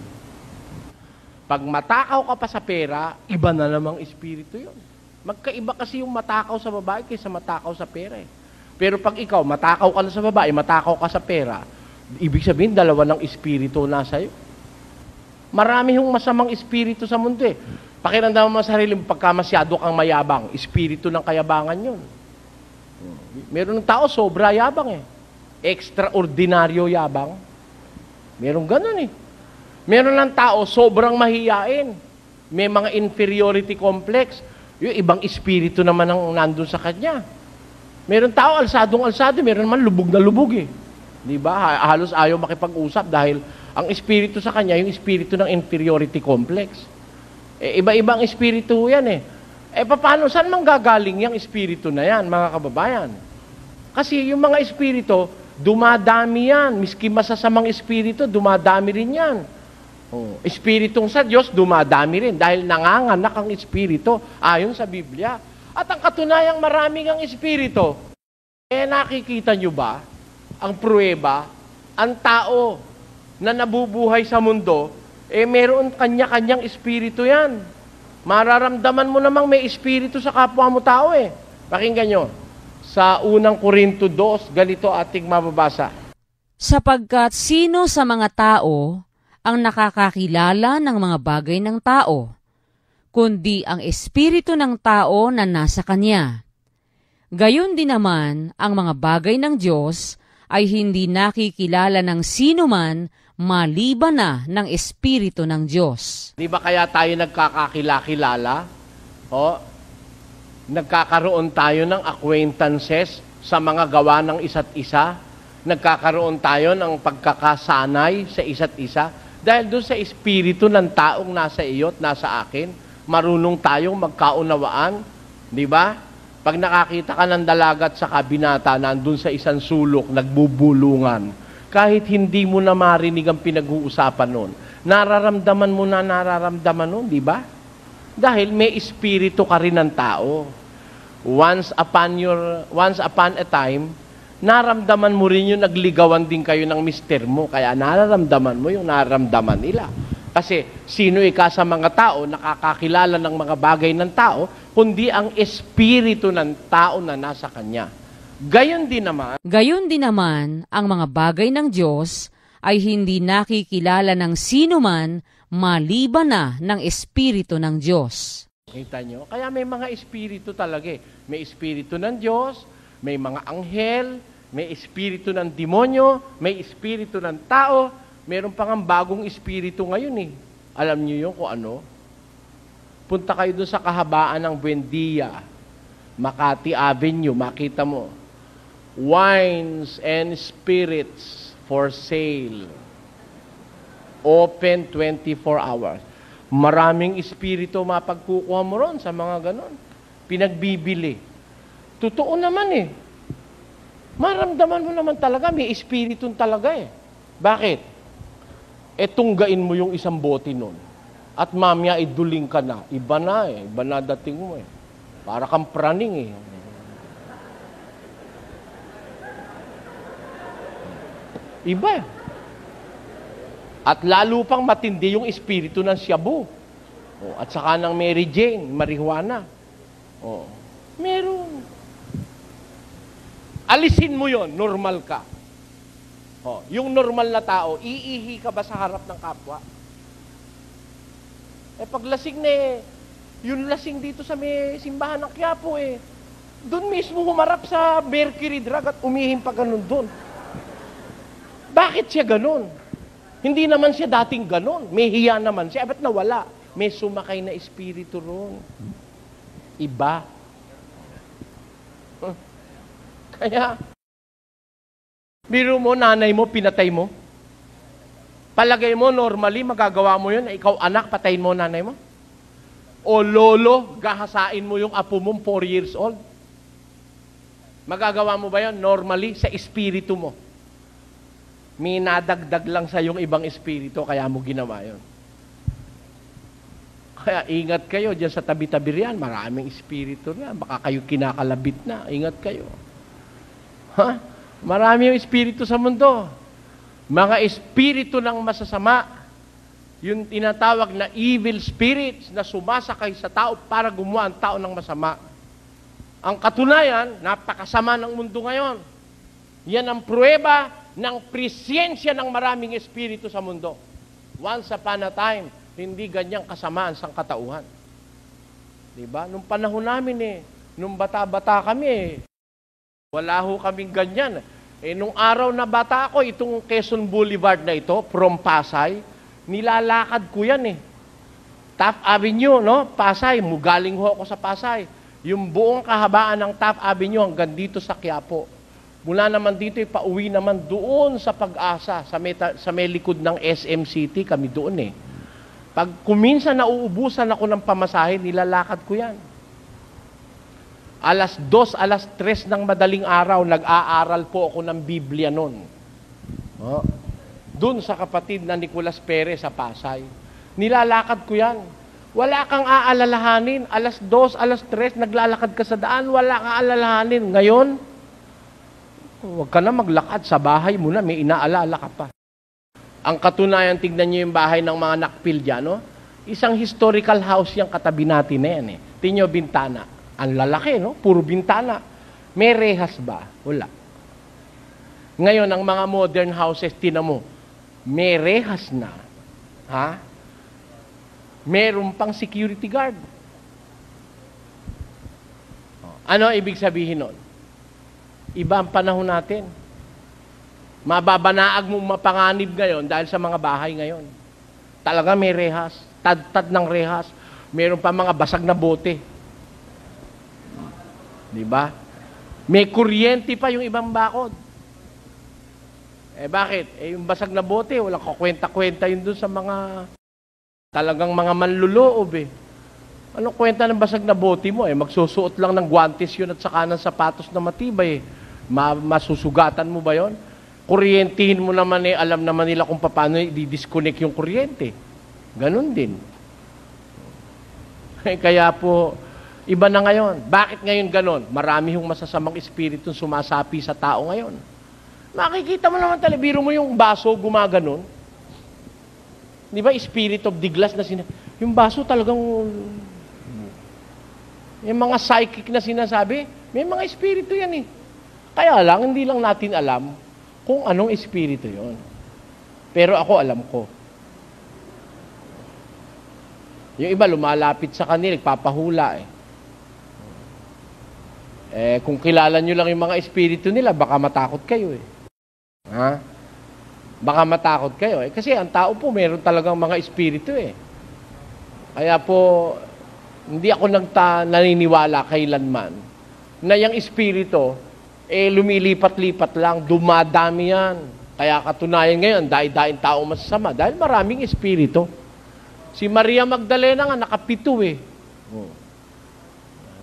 [SPEAKER 3] Pag matakaw ka pa sa pera, iba na namang espiritu yun. Magkaiba kasi yung matakaw sa babae kaysa matakaw sa pera eh. Pero pag ikaw, matakaw ka na sa babae, matakaw ka sa pera, ibig sabihin, dalawa ng espiritu nasa iyo. Marami yung masamang espiritu sa mundo eh. Pakiramdaman mo sa sarili mo, pagka masyado kang mayabang, espiritu ng kayabangan yun. Meron ng tao, sobra yabang eh. Extraordinaryo yabang. Meron ganun eh. Meron ng tao, sobrang mahiyain. May mga inferiority complex. Yung ibang espiritu naman ang nandun sa kanya. Meron tao, alsadong-alsado. Meron naman lubog na lubog eh. Di ba? Halos ayaw makipag-usap dahil ang espiritu sa kanya, yung espiritu ng inferiority complex. Eh, iba-ibang espiritu yan eh. Eh, paano? Saan manggagaling yung espiritu na yan, mga kababayan? Kasi yung mga espiritu, dumadami yan. Miski masasamang espiritu, dumadami rin yan. Oh, espiritong sa Diyos, dumadami rin dahil nanganganak ang espiritu ayon sa Biblia. At ang katunayang maraming ang espiritu, eh nakikita nyo ba ang pruweba? Ang tao na nabubuhay sa mundo, eh meron kanya-kanyang espiritu yan. Mararamdaman mo namang may espiritu sa kapwa mo tao eh. Pakinggan nyo. Sa unang Korinto 2, ganito ating mababasa.
[SPEAKER 5] Sapagkat sino sa mga tao ang nakakakilala ng mga bagay ng tao, kundi ang espiritu ng tao na nasa kanya. Gayon din naman, ang mga bagay ng Diyos ay hindi nakikilala ng sino man maliban na ng Espiritu ng Diyos.
[SPEAKER 3] Di ba kaya tayo nagkakakilala? O, nagkakaroon tayo ng acquaintances sa mga gawa ng isa't isa. Nagkakaroon tayo ng pagkakasanay sa isa't isa. Dahil doon sa espiritu ng taong nasa iyo at nasa akin, marunong tayong magkaunawaan. Di ba? Pag nakakita ka ng dalagat sa kabinata, nandun sa isang sulok, nagbubulungan, kahit hindi mo na marinig ang pinag-uusapan nun, nararamdaman mo na nararamdaman nun, di ba? Dahil may espiritu ka rin ng tao. Once upon a time, naramdaman mo rin yung nagligawan din kayo ng mister mo, kaya nararamdaman mo yung nararamdaman nila. Kasi sino ika sa mga tao, nakakakilala ng mga bagay ng tao, kundi ang espiritu ng tao na nasa kanya. Gayon din naman, ang mga bagay ng Diyos ay hindi nakikilala ng sino man maliban na ng espiritu ng Diyos. Kita nyo? Kaya may mga espiritu talaga eh. May espiritu ng Diyos, may mga anghel, may espiritu ng demonyo, may espiritu ng tao, meron pang ang bagong espiritu ngayon eh. Alam niyo yun kung ano? Punta kayo doon sa kahabaan ng Buendia, Makati Avenue, makita mo. Wines and spirits for sale. Open 24 hours. Maraming espiritu mapagkukuha mo ron sa mga ganon. Pinagbibili. Totoo naman eh. Maramdaman mo naman talaga, may espiritu talaga eh. Bakit? Tunggain mo yung isang bote nun. At mamaya iduling ka na. Iba na eh. Iba na dating mo eh. Para kang praning eh. Iba eh. At lalo pang matindi yung espiritu ng Shabu. At saka ng Mary Jane, marijuana. Meron. Alisin mo yon, normal ka. Yung normal na tao, iihi ka ba sa harap ng kapwa? Pag lasing na yung lasing dito sa may simbahan ng Quiapo doon mismo humarap sa mercury drug at umihim pa ganun doon. Bakit siya ganun? Hindi naman siya dating ganun. May hiya naman siya. Ba't nawala? May sumakay na espiritu ron. Iba. Kaya, biro mo, nanay mo, pinatay mo. Palagay mo, normally, magagawa mo yun, ikaw anak, patayin mo nanay mo. O lolo, gahasain mo yung apo mong 4 years old. Magagawa mo ba yun? Normally, sa espiritu mo. May nadagdag lang sa yung ibang espiritu, kaya mo ginawa yun. Kaya ingat kayo dyan sa tabi-tabi riyan, maraming espiritu na, baka kayo kinakalabit na, ingat kayo. Marami yung espiritu sa mundo. Mga espiritu ng masasama, yung tinatawag na evil spirits na sumasakay sa tao para gumawa ang tao ng masama. Ang katunayan, napakasama ng mundo ngayon. Yan ang pruweba ng presensya ng maraming espiritu sa mundo. Once upon a time, hindi ganyang kasamaan sa katauhan. Diba? Nung panahon namin nung bata-bata kami wala ho kaming ganyan. Nung araw na bata ako, itong Quezon Boulevard na ito, from Pasay, nilalakad ko yan Taft Avenue, no? Pasay, galing ho ako sa Pasay. Yung buong kahabaan ng Taft Avenue hanggang dito sa Quiapo. Mula naman dito, pauwi naman doon sa Pag-asa, sa may likod ng SM City, kami doon Pag kuminsan nauubusan ako ng pamasahe, nilalakad ko yan. 2:00, 3:00 ng madaling araw, nag-aaral po ako ng Biblia noon. Doon sa kapatid na Nicolas Perez sa Pasay. Nilalakad ko yan. Wala kang aalalahanin. 2:00, 3:00, naglalakad ka sa daan, wala kang aalalahanin. Ngayon, huwag ka na maglakad. Sa bahay mo na, may inaalala ka pa. Ang katunayan, tignan niyo yung bahay ng mga nakpil dyan, no? Isang historical house yung katabi natin na yan Tingnan niyo bintana. Ang lalaki, no? Puro bintana. May rehas ba? Wala. Ngayon, ang mga modern houses, tinan mo, may rehas na. Meron pang security guard. Ano ibig sabihin nun? Iba ang panahon natin. Mababanaag mo mapanganib ngayon dahil sa mga bahay ngayon. Talaga may rehas. Tad-tad ng rehas. Meron pa mga basag na bote. Di ba? May kuryente pa yung ibang bakod. Bakit? Yung basag na bote, walang kakwenta-kwenta yun dun sa mga talagang mga manluloob Anong kwenta ng basag na bote mo? Magsusuot lang ng guantes yun at saka ng sapatos na matibay masusugatan mo ba yon? Kuryentihin mo naman alam naman nila kung paano i-disconnect yung kuryente. Ganon din. Kaya po, iba na ngayon. Bakit ngayon ganon? Marami yung masasamang espiritu sumasapi sa tao ngayon. Makikita mo naman talaga, biro mo yung baso gumaganon. Di ba, spirit of the glass na yung baso talagang, yung mga psychic na sinasabi, may mga espiritu yan Kaya lang, hindi lang natin alam kung anong espiritu yon. Pero ako alam ko. Yung iba lumalapit sa kanila, nagpapahula kung kilala nyo lang yung mga espiritu nila, baka matakot kayo Ha? Baka matakot kayo Kasi ang tao po, meron talagang mga espiritu Kaya po, hindi ako naniniwala kailanman na yung espiritu, lumilipat-lipat lang, dumadami yan. Kaya katunayan ngayon, dahil tao masasama, dahil maraming espiritu. Si Maria Magdalena nga, nakapito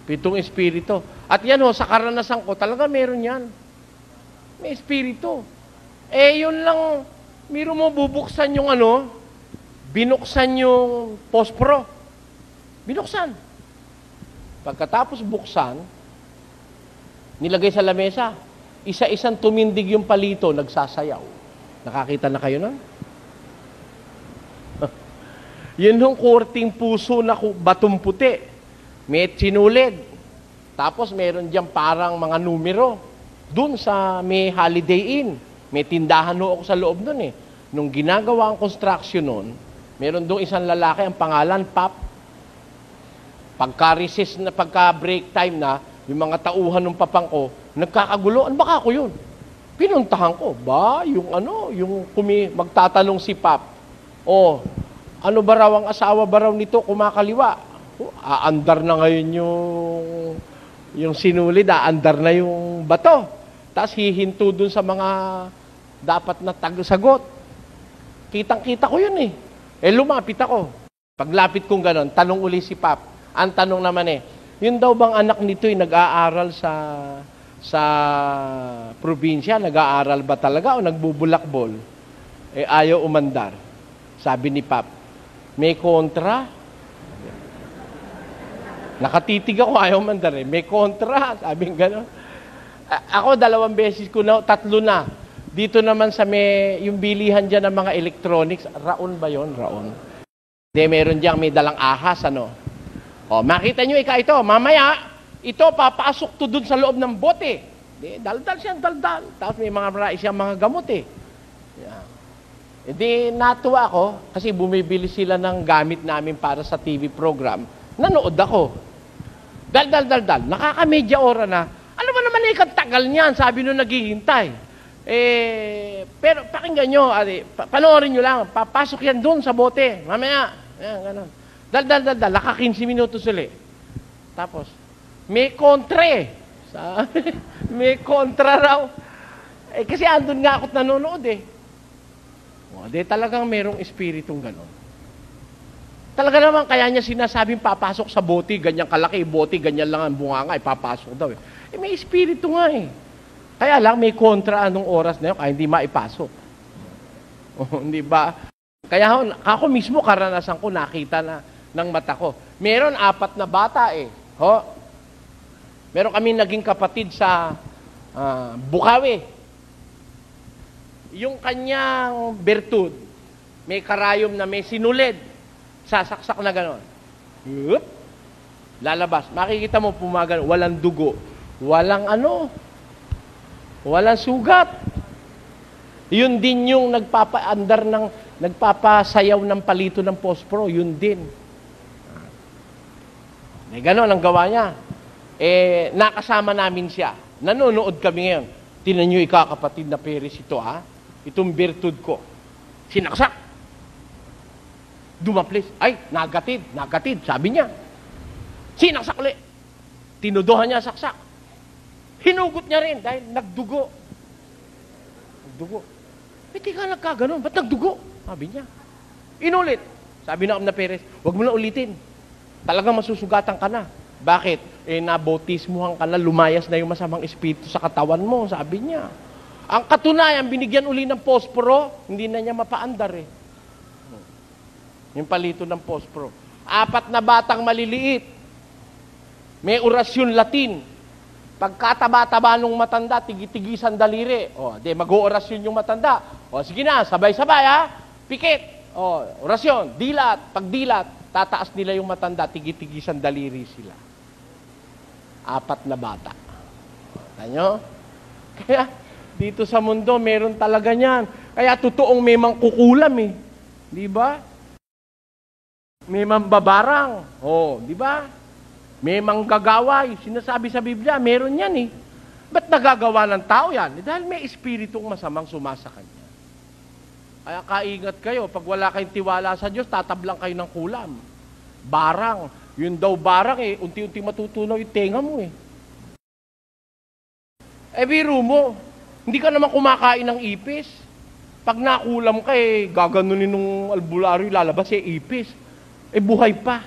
[SPEAKER 3] Pitong espiritu. At yan sa karanasan ko, talaga meron yan. May espiritu. Yun lang, miro mo bubuksan yung binuksan yung posporo. Binuksan. Pagkatapos buksan, nilagay sa lamesa, isa-isang tumindig yung palito, nagsasayaw. Nakakita na kayo nun? Yun yung korting puso na batong puti. May sinulid. Tapos meron dyan parang mga numero. Doon sa may Holiday Inn. May tindahan ako sa loob nun Nung ginagawa ang construction nun, meron doon isang lalaki, ang pangalan, Pap. Pagka-recess na, pagka-break time na, yung mga tauhan ng papang ko, nagkakagulo. Ano baka ako yun? Pinuntahan ko. Yung magtatanong si Pap. Ano ba raw ang asawa ba raw nito kumakaliwa? Aandar na ngayon yung sinulid, aandar na yung bato. Tapos hihinto dun sa mga dapat na sagot. Kitang-kita ko yun lumapit ako. Paglapit kong ganon, tanong uli si Pap. Ang tanong naman yun daw bang anak nito nag-aaral sa probinsya? Nag-aaral ba talaga o nagbubulakbol? Ayaw umandar. Sabi ni Pap, may kontra. Nakatitig ako, ayaw umandar May kontra. Sabi gano'n. Ako 2 beses ko na, 3 na. Dito naman sa yung bilihan dyan ng mga electronics. Raon ba yon? Raon. Hindi, meron dyan, may dalang ahas, makita nyo ito, mamaya, ito, papasok to dun sa loob ng bote. Daldal siyang daldal. Tapos may mga marais siyang mga gamot natuwa ako, kasi bumibili sila ng gamit namin para sa TV program. Nanood ako. Dal. Nakaka-media ora na. Ano ba naman tagal niyan? Sabi nung naghihintay. Pero pakinggan nyo, panoorin nyo lang. Papasok yan dun sa bote. Mamaya. Yan, ganun. Dal. Naka 15 minutos ulit. Tapos, may kontra may kontra raw. Kasi andun nga ako't nanonood talagang merong espiritong gano'n. Talaga naman, kaya niya sinasabing papasok sa bote, ganyan kalaki, bote, ganyan lang ang bunganga, ipapasok daw may espiritu nga Kaya lang, may kontra anong oras na yun, kaya hindi maipasok. Hindi ba? Kaya ako mismo, karanasan ko, nakita na ng mata ko. Meron 4 na bata Meron kami naging kapatid sa Bukawi. Yung kanyang bertud, may karayom na may sinulid. Sasaksak na gano'n. Lalabas. Makikita mo pumagan, walang dugo. Walang walang sugat. Yun din yung nagpapasayaw ng palito ng posporo. Yun din. Gano'n ang gawa niya. Nakasama namin siya. Nanonood kami ngayon. Tinan nyo ikakapatid na Perez ito, itong virtud ko. Sinaksak. Dumaplis. Ay, nagatid, sabi niya. Sinaksak ulit. Tinuduhan niya saksak. Hinugot niya rin dahil nagdugo. Ba't ka nagkaganon? Ba't nagdugo? Sabi niya. Inulit. Sabi na Perez, huwag mo na ulitin. Talagang masusugatan ka na. Bakit? Nabautismuhan ka na, lumayas na yung masamang espiritu sa katawan mo, sabi niya. Ang katunayan, binigyan uli ng posporo, hindi na niya mapaandar Yung palito ng posporo. 4 na batang maliliit. May orasyon Latin. Pagkataba-taba nung matanda, tigi-tigisan daliri. Mag-oorasyon yung matanda. Sige na, sabay-sabay Pikit. Orasyon, dilat, pagdilat, tataas nila yung matanda, tigi-tigisan daliri sila. 4 na bata. Tanyo? Kaya, dito sa mundo, meron talaga niyan. Kaya, totoong may mangkukulam Di ba? May mambabarang. Di ba? May manggagaway. Sinasabi sa Biblia, meron yan Ba't nagagawa ng tao yan? Dahil may espiritong masamang sumasa kanya. Kaya kaingat kayo, pag wala kayong tiwala sa Diyos, tatablang kayo ng kulam. Barang. Yun daw barang unti-unti matutunaw yung tenga mo biro mo, hindi ka naman kumakain ng ipis. Pag nakulam ka gaganunin nung albularyo, lalabas ipis. Buhay pa.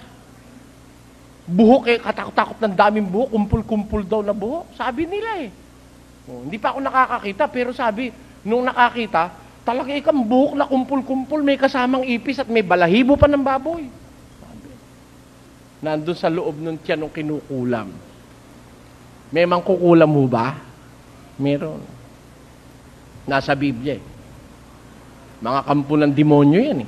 [SPEAKER 3] Buhok katakot-takot ng daming buhok, kumpul-kumpul daw na buhok. Sabi nila hindi pa ako nakakakita, pero sabi, nung nakakita, talaga ikang buhok na kumpul-kumpul, may kasamang ipis at may balahibo pa ng baboy. Sabi. Nandun sa loob ng tiyan nung kinukulam. May mangkukulam mo ba? Meron. Nasa Biblia Mga kampo ng demonyo yan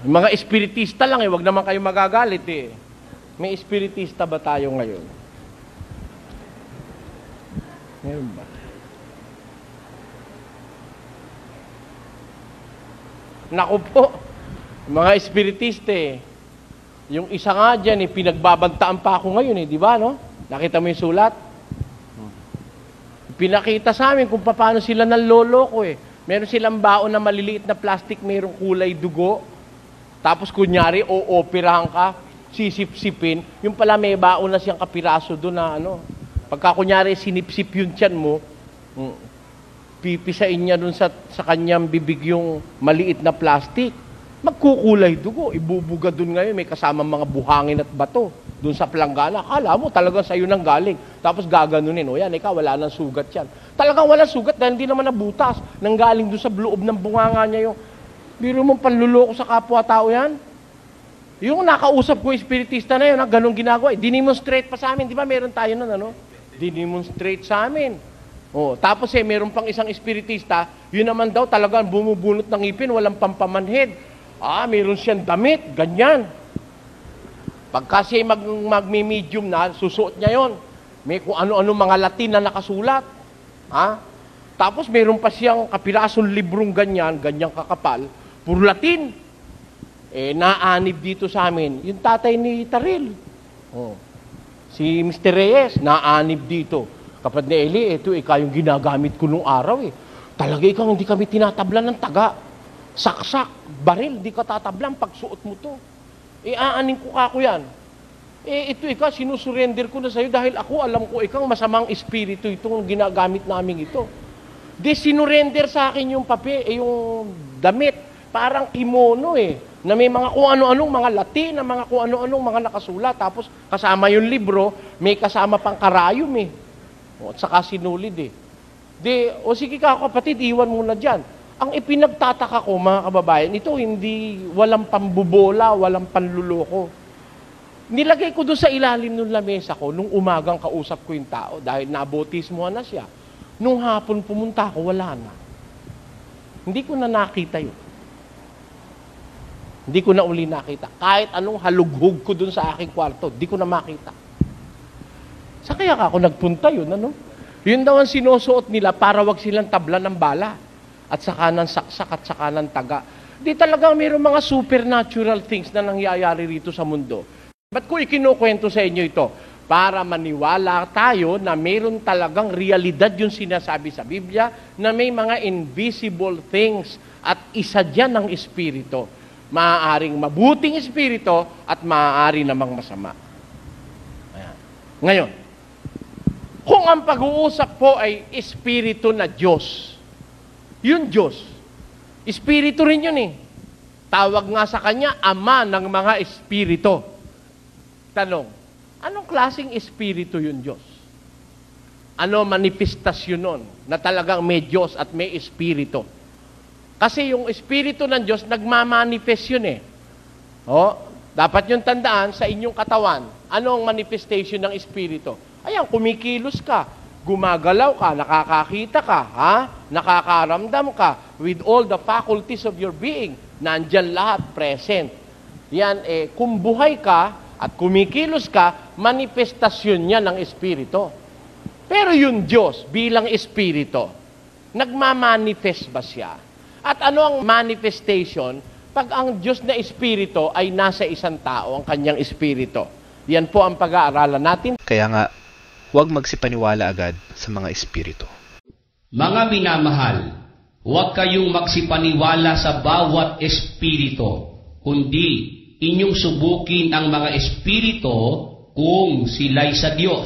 [SPEAKER 3] Yung mga espiritista lang wag naman kayo magagalit May espiritista ba tayo ngayon? Meron ba? Naku po, mga espiritista Yung isa nga dyan pinagbabantaan pa ako ngayon di ba no? Nakita mo yung sulat? Pinakita sa amin kung paano sila nanloloko Meron silang baon na maliliit na plastic, mayroong kulay dugo. Tapos kunyari, operahan ka, sisip-sipin, yung pala may baon na siyang kapiraso doon na Pagka kunyari sinipsip yung tiyan mo, pipisain niya doon sa kanyang bibig yung maliit na plastic. Magkukulay dugo, ibubuga doon ngayon, may kasamang mga buhangin at bato. Doon sa planggana, akala mo talagang sa'yo nang galing. Tapos gaganunin, yan, ikaw, wala nang sugat yan. Talagang wala sugat dahil hindi naman nabutas. Nanggaling doon sa loob ng bunganga niya yung, biro mong panluloko sa kapwa-tao yan. Yung nakausap ko, espiritista na yun, ganun ginagawa. Dinemonstrate pa sa amin, di ba meron tayo nun, Dinemonstrate sa amin. Tapos meron pang isang espiritista, yun naman daw talagang bumubunot ng ngipin, walang pampamanhid. Meron siyang damit, ganyan. Pagka siya magmi-medium na, susuot niya yon. May kung ano-ano mga Latin na nakasulat. Tapos meron pa siyang kapirasong librong ganyan kakapal, puro Latin. Naanib dito sa amin, yung tatay ni Taril. Si Mr. Reyes, naanib dito. Kapatid ni Eli, ito yung ginagamit ko nung araw Talaga ikaw hindi kami tinatablan ng taga. Saksak, baril, di ka tatablan pag suot mo to. Aanin ko kako yan. Ito sinusurrender ko na sa'yo dahil ako alam ko masamang espiritu itong ginagamit namin ito. Sinurrender sa akin yung yung damit, parang kimono na may mga kung ano-anong mga Latin, na mga kung ano-anong mga nakasulat, tapos kasama yung libro, may kasama pang karayom at saka sinulid sige kapatid, iwan muna dyan. Ang ipinagtataka ko, mga kababayan, ito hindi, walang pambubola, walang panluloko. Nilagay ko doon sa ilalim ng lamesa ko, nung umagang kausap ko yung tao, dahil nabautismuhan na siya. Nung hapon pumunta ako, wala na. Hindi ko na nakita yun. Hindi ko na uli nakita. Kahit anong halughog ko doon sa aking kwarto, di ko na makita. Sa kaya ako nagpunta yun, Yun daw ang sinusuot nila para wag silang tabla ng bala. At saka ng saksak at saka ng taga. Di talagang mayroong mga supernatural things na nangyayari rito sa mundo. Ba't ko ikinukwento sa inyo ito? para maniwala tayo na mayroon talagang realidad yung sinasabi sa Biblia na may mga invisible things at isa dyan ang espiritu. Maaaring mabuting espiritu at maaari namang masama. Ayan. Ngayon, kung ang pag-uusap po ay espiritu na Diyos, yun Diyos, espiritu rin yun eh. Tawag nga sa kanya, Ama ng mga espiritu. Tanong, anong klaseng espiritu yun Diyos? Ano manifestasyon nun na talagang may Diyos at may espiritu? Kasi yung espiritu ng Diyos, nagmamanifest yun eh. Dapat yung tandaan sa inyong katawan, ano ang manifestation ng espiritu? Ayan, kumikilos ka, gumagalaw ka, nakakakita ka, nakakaramdam ka, with all the faculties of your being, nandyan lahat, present. Yan, kung buhay ka at kumikilos ka, manifestasyon niya ng espiritu. Pero yung Diyos bilang espiritu, nagmamanifest ba siya? At ano ang manifestation pag ang Diyos na espiritu ay nasa isang tao, ang kanyang espiritu? Yan po ang pag-aaralan natin.
[SPEAKER 2] Kaya nga, huwag magsipaniwala agad sa mga espiritu.
[SPEAKER 4] Mga minamahal, huwag kayong magsipaniwala sa bawat espiritu, kundi inyong subukin ang mga espiritu kung sila'y sa Diyos,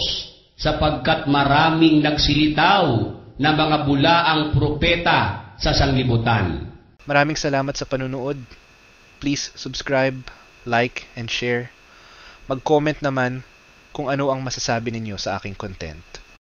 [SPEAKER 4] sapagkat maraming nagsilitaw na mga bulaang propeta sa sanglibutan.
[SPEAKER 2] Maraming salamat sa panunood. Please subscribe, like, and share. Mag-comment naman kung ano ang masasabi ninyo sa aking content.